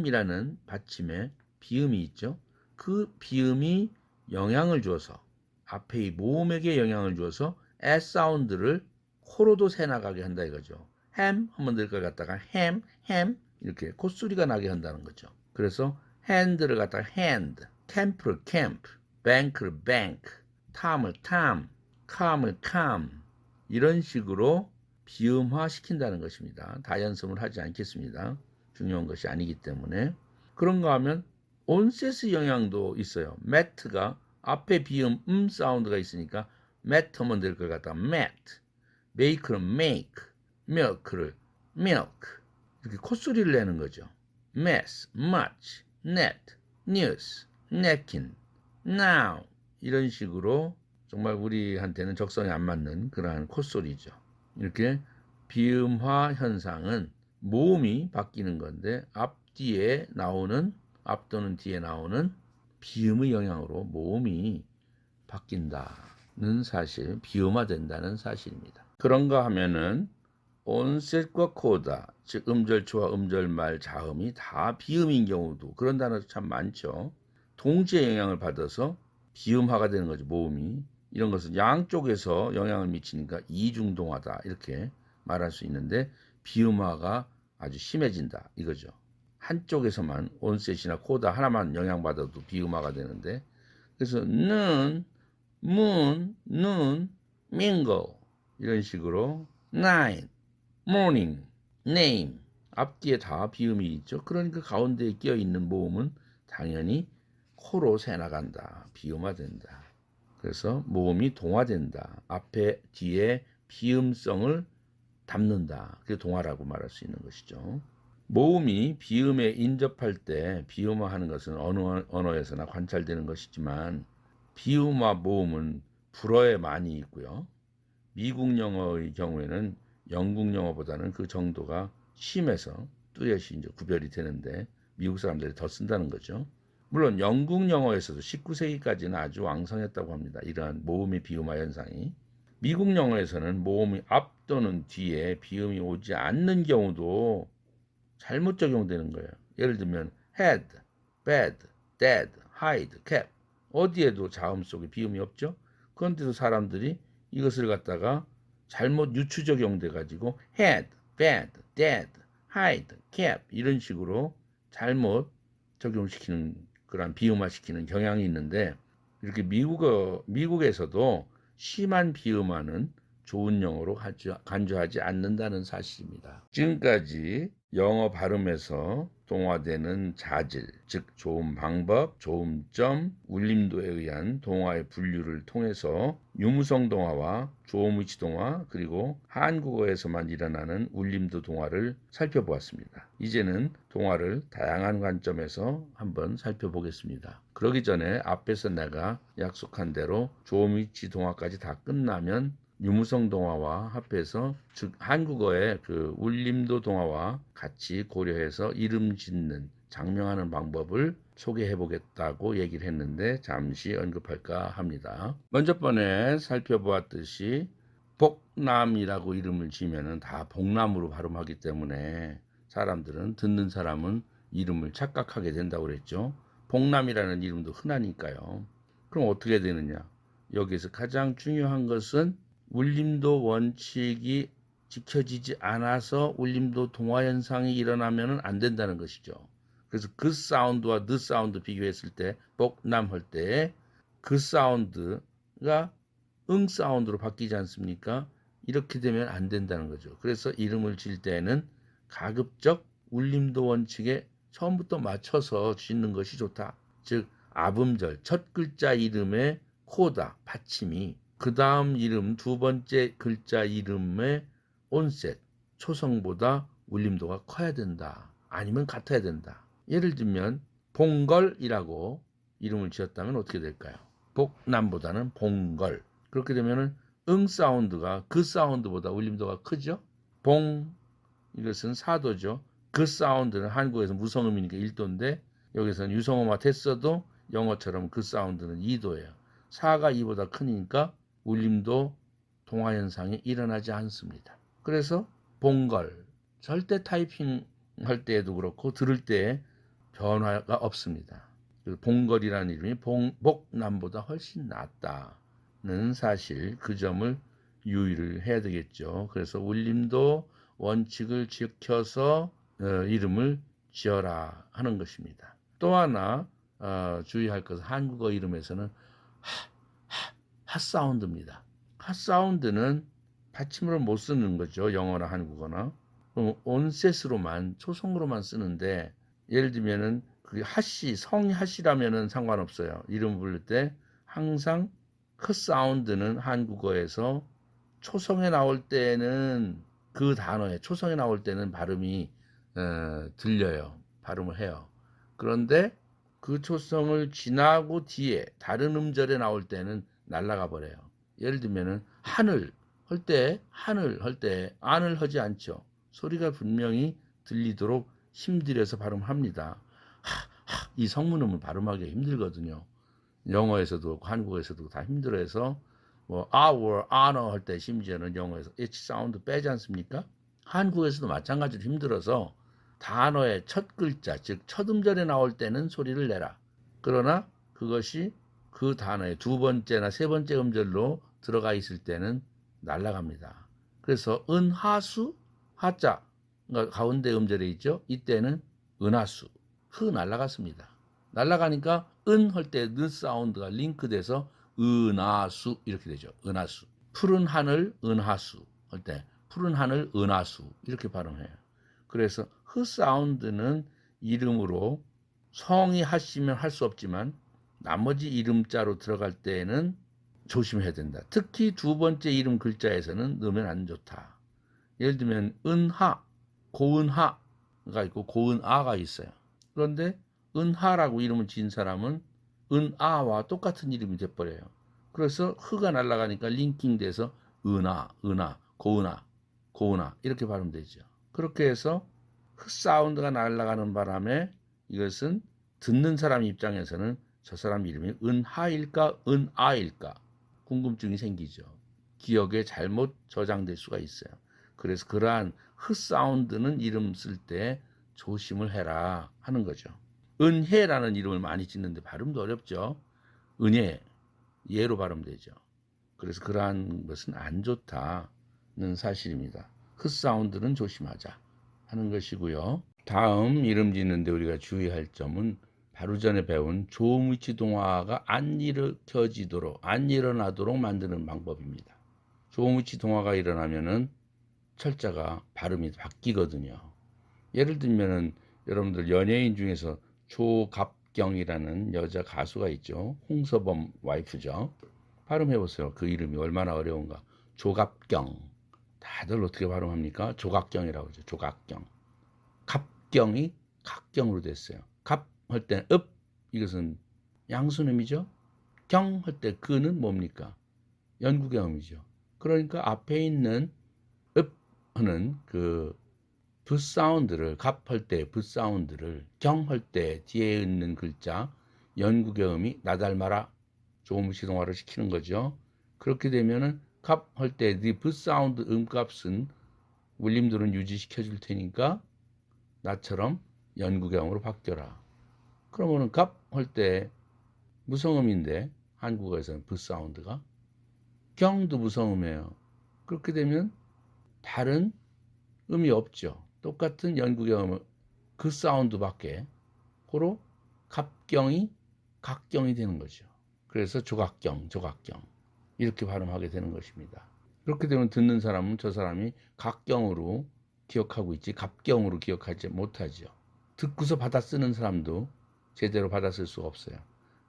이라는 받침에 비음이 있죠? 그 비음이 영향을 주어서 앞에 이 모음에게 영향을 주어서 S 사운드를 코로도 새나가게 한다 이거죠. 햄 한번 늘 걸 갖다가 햄 이렇게 콧소리가 나게 한다는 거죠. 그래서 핸드를 갖다가 hand, 캠프를 camp, bank를 bank, 탐을 time, calm을 calm 이런 식으로 비음화 시킨다는 것입니다. 다연성을 하지 않겠습니다. 중요한 것이 아니기 때문에. 그런가 하면 온세스 영향도 있어요. 매트가 앞에 비음 사운드가 있으니까 매트 하면 될 걸 갖다가 mat, make를 make, milk를 milk 이렇게 콧소리를 내는 거죠. mess, much, net, news, napkin, now 이런 식으로 정말 우리한테는 적성에 안 맞는 그러한 콧소리죠. 이렇게 비음화 현상은 모음이 바뀌는 건데 앞 또는 뒤에 나오는 비음의 영향으로 모음이 바뀐다는 사실, 비음화된다는 사실입니다. 그런가 하면은 온셋과 코다, 즉 음절초와 음절말 자음이 다 비음인 경우도 그런 단어 참 많죠. 동지의 영향을 받아서 비음화가 되는 거죠. 모음이. 이런 것은 양쪽에서 영향을 미치니까 이중동화다 이렇게 말할 수 있는데 비음화가 아주 심해진다 이거죠. 한쪽에서만 온셋이나 코다 하나만 영향받아도 비음화가 되는데 그래서 눈, moon, 눈, mingle 이런 식으로 nine, morning, name 앞뒤에 다 비음이 있죠. 그러니까 가운데에 끼어 있는 모음은 당연히 코로 새 나간다. 비음화된다. 그래서 모음이 동화된다. 앞에 뒤에 비음성을 담는다. 그게 동화라고 말할 수 있는 것이죠. 모음이 비음에 인접할 때 비음화하는 것은 어느 언어에서나 관찰되는 것이지만 비음화 모음은 불어에 많이 있고요. 미국 영어의 경우에는 영국 영어보다는 그 정도가 심해서 뚜렷이 이제 구별이 되는데 미국 사람들이 더 쓴다는 거죠. 물론 영국 영어에서도 19세기까지는 아주 왕성했다고 합니다. 이러한 모음의 비음화 현상이. 미국 영어에서는 모음이 앞 또는 뒤에 비음이 오지 않는 경우도 잘못 적용되는 거예요. 예를 들면 had, bad, dead, hide, kept 어디에도 자음 속에 비음이 없죠. 그런데도 사람들이 이것을 갖다가 잘못 유추 적용돼 가지고 had, bad, dead, hide, kept 이런 식으로 잘못 적용시키는 그런 비음화시키는 경향이 있는데 이렇게 미국에서도 심한 비음화는 좋은 영어로 간주하지 않는다는 사실입니다. 지금까지 영어 발음에서 동화되는 자질, 즉 좋은 방법, 좋음점, 울림도에 의한 동화의 분류를 통해서 유무성 동화와 조음의치 동화 그리고 한국어에서만 일어나는 울림도 동화를 살펴보았습니다. 이제는 동화를 다양한 관점에서 한번 살펴보겠습니다. 그러기 전에 앞에서 내가 약속한 대로 조음의치 동화까지 다 끝나면 유무성 동화와 합해서 즉 한국어의 그 울림도 동화와 같이 고려해서 이름 짓는 장명하는 방법을 소개해 보겠다고 얘기를 했는데 잠시 언급할까 합니다. 먼저 번에 살펴보았듯이 복남이라고 이름을 지면은 다 복남으로 발음하기 때문에 사람들은 듣는 사람은 이름을 착각하게 된다고 그랬죠. 복남이라는 이름도 흔하니까요. 그럼 어떻게 되느냐? 여기서 가장 중요한 것은 울림도 원칙이 지켜지지 않아서 울림도 동화 현상이 일어나면 안 된다는 것이죠. 그래서 그 사운드와 the 사운드 비교했을 때 복남 할 때 그 사운드가 응 사운드로 바뀌지 않습니까? 이렇게 되면 안 된다는 거죠. 그래서 이름을 질 때는 가급적 울림도 원칙에 처음부터 맞춰서 짓는 것이 좋다. 즉 아음절 첫 글자 이름의 코다 받침이 그 다음 이름 두 번째 글자 이름의 온셋 초성보다 울림도가 커야 된다. 아니면 같아야 된다. 예를 들면 봉걸이라고 이름을 지었다면 어떻게 될까요? 복남보다는 봉걸. 그렇게 되면은 응 사운드가 그 사운드보다 울림도가 크죠? 봉 이것은 사도죠. 그 사운드는 한국에서 무성음이니까 1도인데 여기서는 유성음화 됐어도 영어처럼 그 사운드는 2도예요. 4가 2보다 크니까 울림도 동화 현상이 일어나지 않습니다. 그래서 봉걸 절대 타이핑 할 때에도 그렇고 들을 때 변화가 없습니다. 봉걸이라는 이름이 복남보다 훨씬 낫다는 사실 그 점을 유의를 해야 되겠죠. 그래서 울림도 원칙을 지켜서 이름을 지어라 하는 것입니다. 또 하나 주의할 것은 한국어 이름에서는 핫사운드입니다. 핫사운드는 받침으로 못 쓰는 거죠. 영어나 한국어나. 온셋으로만 초성으로만 쓰는데 예를 들면은 그 핫시 성이 핫이라면은 상관없어요. 이름 부를 때 항상 그 사운드는 한국어에서 초성에 나올 때는 그 단어에 초성에 나올 때는 발음이 들려요. 발음을 해요. 그런데 그 초성을 지나고 뒤에 다른 음절에 나올 때는 날아가 버려요. 예를 들면은 하늘 할 때 안을 하지 않죠. 소리가 분명히 들리도록 힘들여서 발음합니다. 이 성문음을 발음하기 힘들거든요. 영어에서도 그렇고 한국어에서도 다 힘들어서 뭐 our, honor 할 때 심지어는 영어에서 h 사운드 빼지 않습니까? 한국에서도 마찬가지로 힘들어서 단어의 첫 글자, 즉 첫 음절에 나올 때는 소리를 내라. 그러나 그것이 그 단어의 두 번째나 세 번째 음절로 들어가 있을 때는 날아갑니다. 그래서 은하수, 하자 가운데 음절에 있죠. 이때는 은하수, 날아갔습니다. 날아가니까 은 할 때 느 사운드가 링크돼서 은하수 이렇게 되죠. 은하수. 푸른 하늘 은하수 할 때 푸른 하늘 은하수 이렇게 발음해요. 그래서 사운드는 이름으로 성이 하시면 할 수 없지만 나머지 이름자로 들어갈 때에는 조심해야 된다. 특히 두 번째 이름 글자에서는 넣으면 안 좋다. 예를 들면 은하, 고은하가 있고 고은아가 있어요. 그런데 은하라고 이름을 지은 사람은 은아와 똑같은 이름이 돼버려요. 그래서 흐가 날아가니까 링킹돼서 은하, 고은아 이렇게 발음되죠. 그렇게 해서 사운드가 날아가는 바람에 이것은 듣는 사람 입장에서는 저 사람 이름이 은하일까 은아일까 궁금증이 생기죠. 기억에 잘못 저장될 수가 있어요. 그래서 그러한 사운드는 이름 쓸 때 조심을 해라 하는 거죠. 은혜라는 이름을 많이 짓는데 발음도 어렵죠. 은혜, 예로 발음되죠. 그래서 그러한 것은 안 좋다는 사실입니다. 사운드는 조심하자 하는 것이고요. 다음 이름 짓는데 우리가 주의할 점은 바로 전에 배운 조음위치 동화가 안 일어나도록 만드는 방법입니다. 조음위치 동화가 일어나면은 철자가 발음이 바뀌거든요. 예를 들면은 여러분들 연예인 중에서 조갑경이라는 여자 가수가 있죠. 홍서범 와이프죠. 발음해 보세요. 그 이름이 얼마나 어려운가. 조갑경. 다들 어떻게 발음합니까? 조각경이라고 하죠. 조각경. 갑경이 각경으로 됐어요. 갑 할 때는 읍, 이것은 양수음이죠. 경 할 때 그는 뭡니까? 연구경음이죠. 그러니까 앞에 있는 읍 하는 그 부 사운드를 갑 할 때 부 사운드를 경 할 때 뒤에 있는 글자 연구경음이 나닮아라 조음시동화를 시키는 거죠. 그렇게 되면은 갑 할 때 부 사운드 음값은 울림들은 유지시켜 줄 테니까 나처럼 연구경으로 바뀌어라. 그러면은 갑 할 때 무성음인데 한국어에서는 부 사운드가 경도 무성음이에요. 그렇게 되면 다른 음이 없죠. 똑같은 연구경음 그 사운드밖에 고로 갑경이 각경이 되는 거죠. 그래서 조각경 이렇게 발음하게 되는 것입니다. 그렇게 되면 듣는 사람은 저 사람이 각경으로 기억하고 있지 갑경으로 기억하지 못하죠. 듣고서 받아 쓰는 사람도 제대로 받아 쓸 수가 없어요.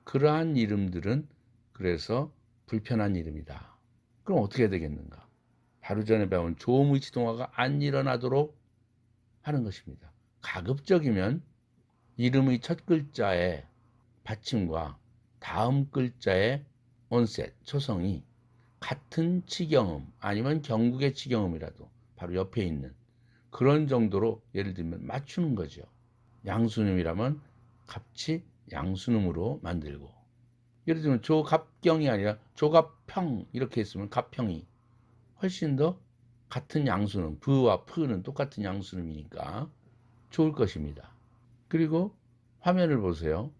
그러한 이름들은 그래서 불편한 이름이다. 그럼 어떻게 해야 되겠는가? 바로 전에 배운 조음위치 동화가 안 일어나도록 하는 것입니다. 가급적이면 이름의 첫 글자의 받침과 다음 글자의 온셋, 초성이 같은 치경음 아니면 경국의 치경음이라도 바로 옆에 있는 그런 정도로 예를 들면 맞추는 거죠. 양수음이라면 같이 양수음으로 만들고 예를 들면 조갑경이 아니라 조갑평 이렇게 했으면 갑평이 훨씬 더 같은 양수음 부와 프는 똑같은 양수음이니까 좋을 것입니다. 그리고 화면을 보세요.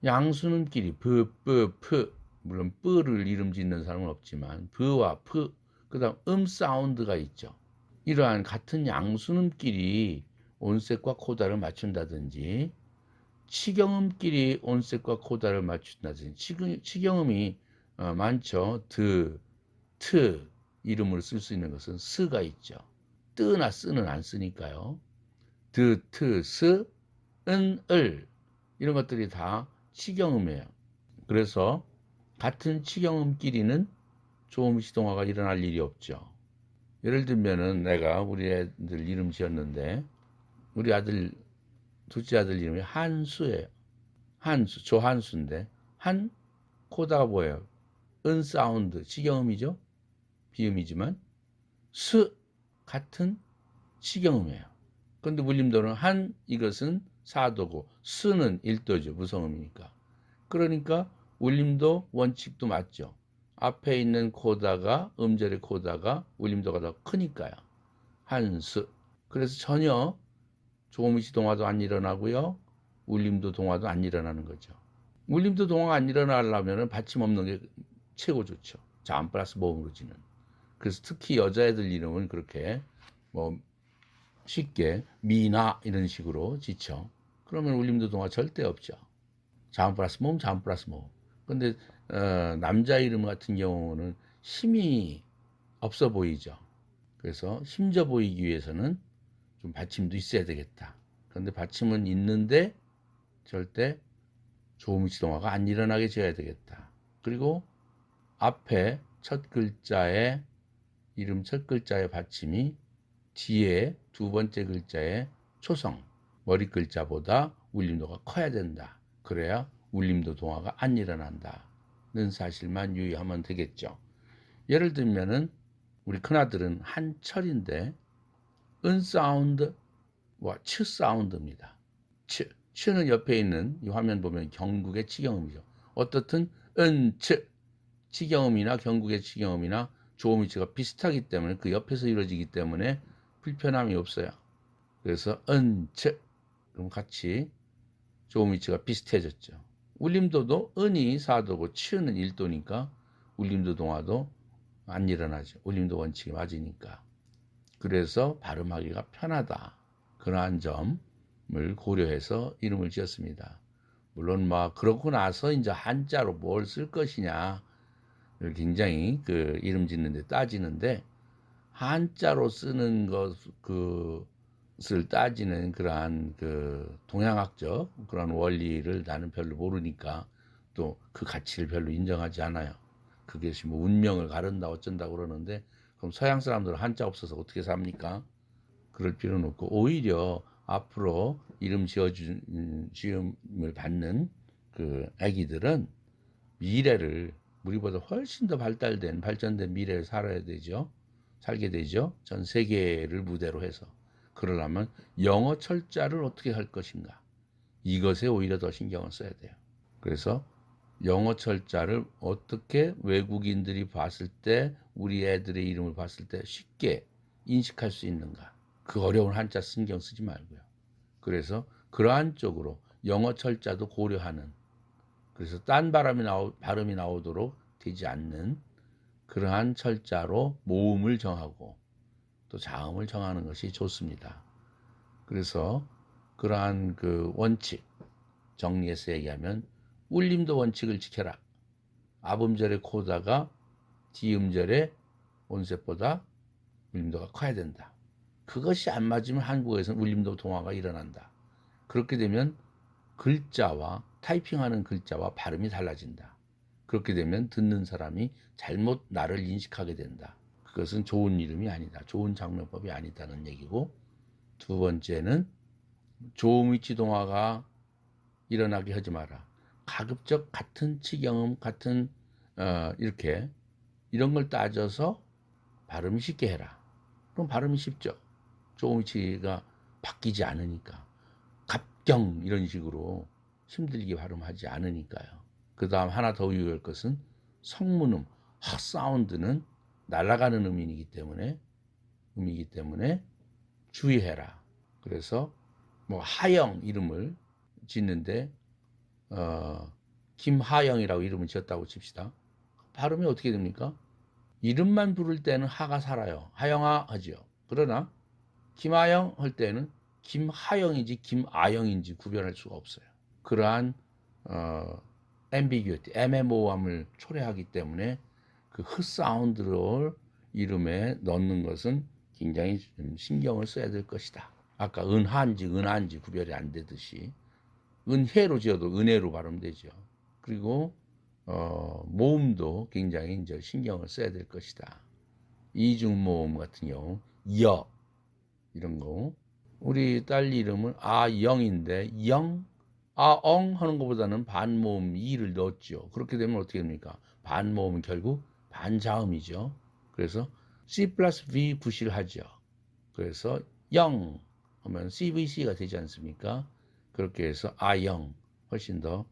양수음끼리 브, 뿌, 프 물론 뿌를 이름 짓는 사람은 없지만 브와 프 그 다음 사운드가 있죠. 이러한 같은 양수음끼리 온셋과 코다를 맞춘다든지 치경음끼리 온셋과 코다를 맞춘다든지 치경음이 많죠. 드, 트 이름으로 쓸 수 있는 것은 스가 있죠. 뜨나 쓰는 안 쓰니까요. 드, 트, 스, 은, 을 이런 것들이 다 치경음이에요. 그래서 같은 치경음끼리는 조음시동화가 일어날 일이 없죠. 예를 들면은 내가 우리 애들 이름 지었는데 우리 아들 둘째 아들 이름이 한수예요. 한수, 조한수인데 한 코다가 뭐예요? 은 사운드, 치경음이죠. 비음이지만 스 같은 치경음이에요. 그런데 물림도는 한 이것은 사도고 스는 일도죠. 무성음이니까. 그러니까 울림도 원칙도 맞죠. 앞에 있는 코다가 음절의 코다가 울림도가 더 크니까요. 한스. 그래서 전혀 조음이치 동화도 안 일어나고요. 울림도 동화도 안 일어나는 거죠. 울림도 동화가 안 일어나려면 받침 없는 게 최고 좋죠. 자음 플러스 모음으로 지는. 그래서 특히 여자애들 이름은 그렇게 뭐 쉽게 미나 이런 식으로 지쳐. 그러면 울림도 동화 절대 없죠. 자음 플러스 모음, 자음 플러스 모음. 근데 남자 이름 같은 경우는 힘이 없어 보이죠. 그래서 힘져 보이기 위해서는 좀 받침도 있어야 되겠다. 그런데 받침은 있는데 절대 조음이치 동화가 안 일어나게 지어야 되겠다. 그리고 앞에 첫 글자의 이름 첫 글자의 받침이 뒤에 두 번째 글자의 초성 머리 글자보다 울림도가 커야 된다. 그래야 울림도 동화가 안 일어난다는 사실만 유의하면 되겠죠. 예를 들면은 우리 큰아들은 한철인데 은 사운드 치 사운드입니다. 치는 옆에 있는 이 화면 보면 경국의 치경음이죠. 어떻든 치경음이나 경국의 치경음이나 조음이치가 비슷하기 때문에 그 옆에서 이루어지기 때문에 불편함이 없어요. 그래서 그럼 같이 조음이치가 비슷해졌죠. 울림도도 은이 4도고 치은은 1도니까 울림도 동화도 안 일어나죠. 울림도 원칙이 맞으니까. 그래서 발음하기가 편하다. 그러한 점을 고려해서 이름을 지었습니다. 물론 막 그러고 나서 이제 한자로 뭘 쓸 것이냐 굉장히 그 이름 짓는데 따지는데 한자로 쓰는 것을 따지는 그러한 그 동양학적 그런 원리를 나는 별로 모르니까 또 그 가치를 별로 인정하지 않아요. 그것이 뭐 운명을 가른다 어쩐다 그러는데 그럼 서양 사람들은 한자 없어서 어떻게 삽니까? 그럴 필요는 없고 오히려 앞으로 이름 지음을 받는 그 아기들은 미래를 우리보다 훨씬 더 발전된 미래를 살게 되죠. 전 세계를 무대로 해서. 그러려면 영어 철자를 어떻게 할 것인가. 이것에 오히려 더 신경을 써야 돼요. 그래서 영어 철자를 어떻게 외국인들이 봤을 때 우리 애들의 이름을 봤을 때 쉽게 인식할 수 있는가. 그 어려운 한자 신경 쓰지 말고요. 그래서 그러한 쪽으로 영어 철자도 고려하는 그래서 딴 발음이 나오도록 되지 않는 그러한 철자로 모음을 정하고 또 자음을 정하는 것이 좋습니다. 그래서 그러한 그 원칙 정리해서 얘기하면 울림도 원칙을 지켜라. 아음절의 코다가 디음절의 온셋보다 울림도가 커야 된다. 그것이 안 맞으면 한국에서는 울림도 동화가 일어난다. 그렇게 되면 글자와 타이핑하는 글자와 발음이 달라진다. 그렇게 되면 듣는 사람이 잘못 나를 인식하게 된다. 그것은 좋은 이름이 아니다. 좋은 장명법이 아니다는 얘기고 두 번째는 조음이치 동화가 일어나게 하지 마라. 가급적 같은 치경음 같은 이렇게 이런 걸 따져서 발음이 쉽게 해라. 그럼 발음이 쉽죠. 조음이치가 바뀌지 않으니까. 갑경 이런 식으로 힘들게 발음하지 않으니까요. 그 다음 하나 더 유의할 것은 성문음, 사운드는 날아가는 음이기 때문에 주의해라. 그래서 뭐 하영 이름을 짓는데 김하영이라고 이름을 지었다고 칩시다. 발음이 어떻게 됩니까? 이름만 부를 때는 하가 살아요. 하영아 하지요. 그러나 김하영 할 때는 김하영인지 김아영인지 구별할 수가 없어요. 그러한 ambiguity, 애매모호함을 초래하기 때문에 그 사운드를 이름에 넣는 것은 굉장히 신경을 써야 될 것이다. 아까 은하인지 은하인지 구별이 안 되듯이 은혜로 지어도 은혜로 발음되죠. 그리고 모음도 굉장히 이제 신경을 써야 될 것이다. 이중모음 같은 경우 여 이런 거 우리 딸 이름은 아영인데 영 아엉 하는 것보다는 반모음 이를 넣었죠. 그렇게 되면 어떻게 됩니까? 반모음은 결국 반자음이죠. 그래서 C 플러스 V 구실하죠. 그래서 영 하면 CVC가 되지 않습니까? 그렇게 해서 아영 훨씬 더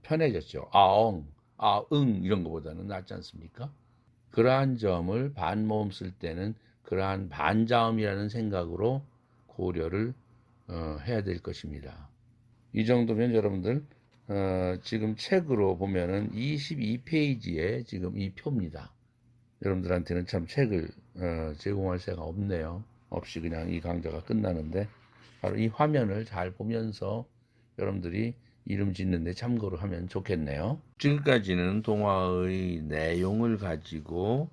편해졌죠. 아엉, 아응 이런 것보다는 낫지 않습니까? 그러한 점을 반모음 쓸 때는 그러한 반자음이라는 생각으로 고려를 해야 될 것입니다. 이 정도면 여러분들 지금 책으로 보면은 22페이지에 지금 이 표입니다. 여러분들한테는 참 책을 제공할 새가 없네요. 없이 그냥 이 강좌가 끝나는데 바로 이 화면을 잘 보면서 여러분들이 이름 짓는 데 참고를 하면 좋겠네요. 지금까지는 동화의 내용을 가지고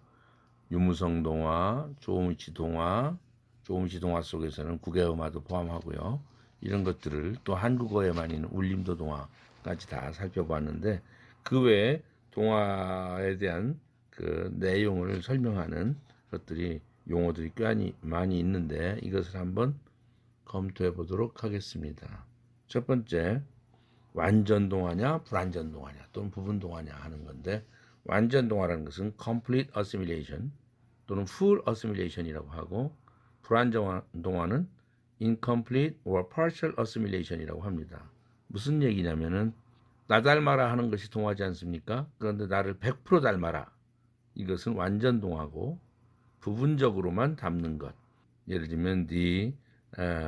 유무성 동화, 조음이치 동화, 조음이치 동화 속에서는 국외음화도 포함하고요. 이런 것들을 또 한국어에만 있는 울림도 동화까지 다 살펴봤는데 그 외에 동화에 대한 그 내용을 설명하는 것들이 용어들이 꽤 많이 있는데 이것을 한번 검토해 보도록 하겠습니다. 첫 번째, 완전 동화냐 불완전 동화냐 또는 부분 동화냐 하는 건데, 완전 동화라는 것은 complete assimilation 또는 full assimilation이라고 하고, 불완전 동화는 incomplete or partial assimilation이라고 합니다. 무슨 얘기냐면은 나 닮아라 하는 것이 동화지 않습니까? 그런데 나를 100% 닮아라, 이것은 완전 동화고, 부분적으로만 닮는 것. 예를 들면 네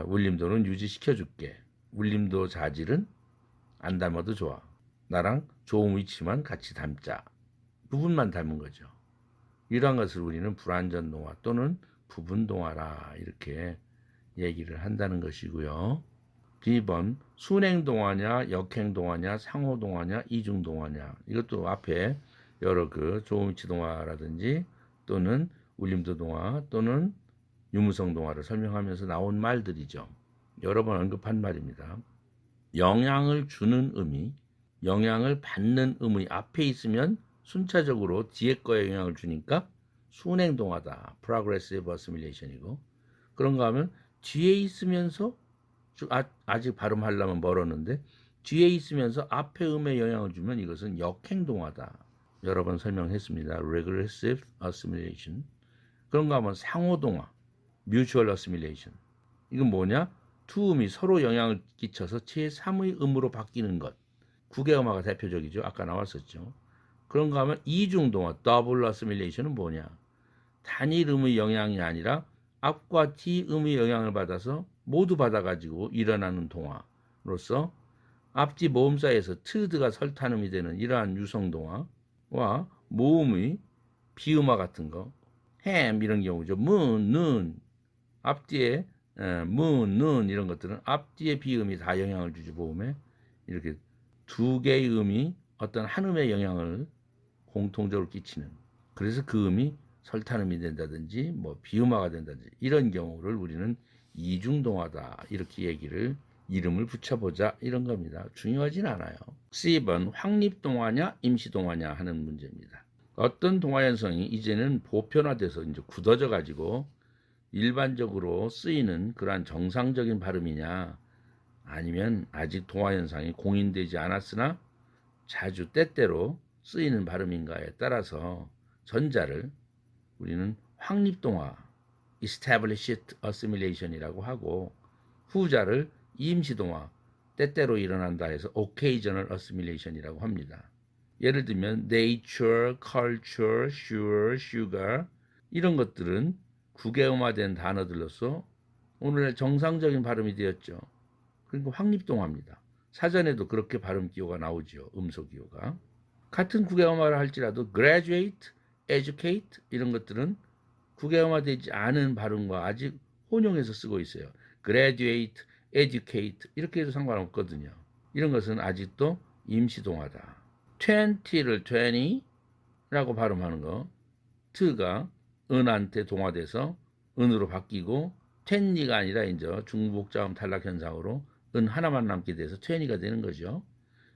울림도는 유지시켜줄게. 울림도 자질은 안 닮아도 좋아. 나랑 좋은 위치만 같이 닮자. 부분만 닮은 거죠. 이러한 것을 우리는 불완전 동화 또는 부분 동화라 이렇게 얘기를 한다는 것이고요. B번, 순행 동화냐, 역행 동화냐, 상호 동화냐, 이중 동화냐. 이것도 앞에 여러 그 조음이치 동화라든지 또는 울림도 동화 또는 유무성 동화를 설명하면서 나온 말들이죠. 여러 번 언급한 말입니다. 영향을 주는 의미, 영향을 받는 의미 앞에 있으면 순차적으로 뒤에 거에 영향을 주니까 순행 동화다. Progressive Assimilation이고, 그런가 하면 뒤에 있으면서 아직 발음하려면 멀었는데 뒤에 있으면서 앞에 음에 영향을 주면 이것은 역행동화다. 여러 번 설명했습니다. Regressive Assimilation. 그런가 하면 상호동화, Mutual Assimilation. 이건 뭐냐? 두 음이 서로 영향을 끼쳐서 제3의 음으로 바뀌는 것. 국외음화가 대표적이죠. 아까 나왔었죠. 그런가 하면 이중동화, Double Assimilation은 뭐냐? 단일 음의 영향이 아니라 앞과 뒤 음의 영향을 받아서 모두 받아가지고 일어나는 동화로서 앞뒤 모음사이에서 트드가 설탄음이 되는 이러한 유성동화와 모음의 비음화 같은 거, 햄 이런 경우죠. 문, 는 앞뒤에 문, 는 이런 것들은 앞뒤의 비음이 다 영향을 주지 모음에. 이렇게 두 개의 음이 어떤 한 음의 영향을 공통적으로 끼치는, 그래서 그 음이 설탄음이 된다든지 뭐 비음화가 된다든지 이런 경우를 우리는 이중동화다 이렇게 이름을 붙여보자 이런 겁니다. 중요하진 않아요. C번, 확립동화냐 임시동화냐 하는 문제입니다. 어떤 동화 현상이 이제는 보편화돼서 이제 굳어져 가지고 일반적으로 쓰이는 그러한 정상적인 발음이냐, 아니면 아직 동화 현상이 공인되지 않았으나 자주 때때로 쓰이는 발음인가에 따라서 전자를 우리는 확립동화 Established Assimilation이라고 하고, 후자를 임시동화 때때로 일어난다 해서 Occasional Assimilation이라고 합니다. 예를 들면 nature, culture, sure, sugar 이런 것들은 국외음화된 단어들로서 오늘날 정상적인 발음이 되었죠. 그러니까 확립동화입니다. 사전에도 그렇게 발음 기호가 나오죠. 음소 기호가. 같은 국외음화를 할지라도 graduate, educate 이런 것들은 국외음화되지 않은 발음과 아직 혼용해서 쓰고 있어요. graduate, educate 이렇게 해도 상관없거든요. 이런 것은 아직도 임시동화다. 20를 20라고 발음하는 거, 트가 은한테 동화돼서 은으로 바뀌고 10가 아니라 이제 중복자음 탈락 현상으로 은 하나만 남게 돼서 20가 되는 거죠.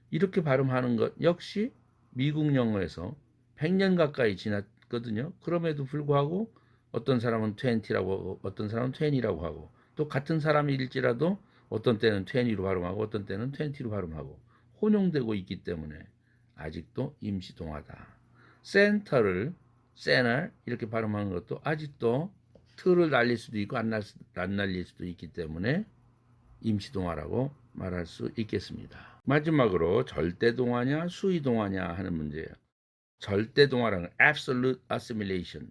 이렇게 발음하는 것 역시 미국 영어에서 100년 가까이 지났거든요. 그럼에도 불구하고 어떤 사람은 20라고 하고 어떤 사람은 20라고 하고, 또 같은 사람일지라도 어떤 때는 20로 발음하고 어떤 때는 20로 발음하고 혼용되고 있기 때문에 아직도 임시동화다. 센터를 세널 이렇게 발음하는 것도 아직도 틀을 날릴 수도 있고 안 날릴 수도 있기 때문에 임시동화라고 말할 수 있겠습니다. 마지막으로 절대동화냐 수의동화냐 하는 문제예요. 절대동화라는 absolute assimilation,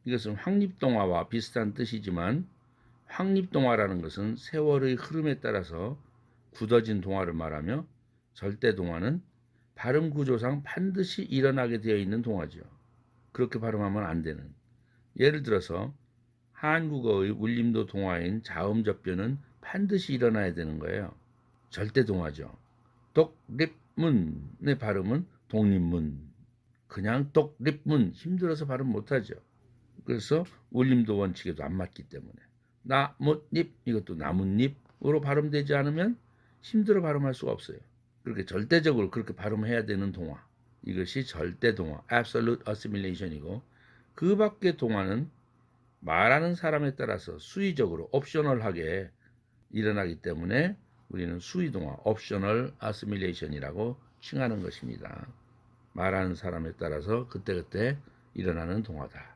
이것은 확립동화와 비슷한 뜻이지만 확립동화라는 것은 세월의 흐름에 따라서 굳어진 동화를 말하며 절대동화는 발음 구조상 반드시 일어나게 되어 있는 동화죠. 그렇게 발음하면 안 되는. 예를 들어서 한국어의 울림도 동화인 자음접변은 반드시 일어나야 되는 거예요. 절대동화죠. 독립문의 발음은 독립문. 그냥 독립문 힘들어서 발음 못하죠. 그래서 울림도 원칙에도 안 맞기 때문에 나뭇잎 이것도 나뭇잎으로 발음되지 않으면 힘들어 발음할 수가 없어요. 그렇게 절대적으로 그렇게 발음해야 되는 동화, 이것이 절대 동화 absolute assimilation이고, 그 밖의 동화는 말하는 사람에 따라서 수의적으로 옵셔널하게 일어나기 때문에 우리는 수의 동화 optional assimilation이라고 칭하는 것입니다. 말하는 사람에 따라서 그때그때 일어나는 동화다.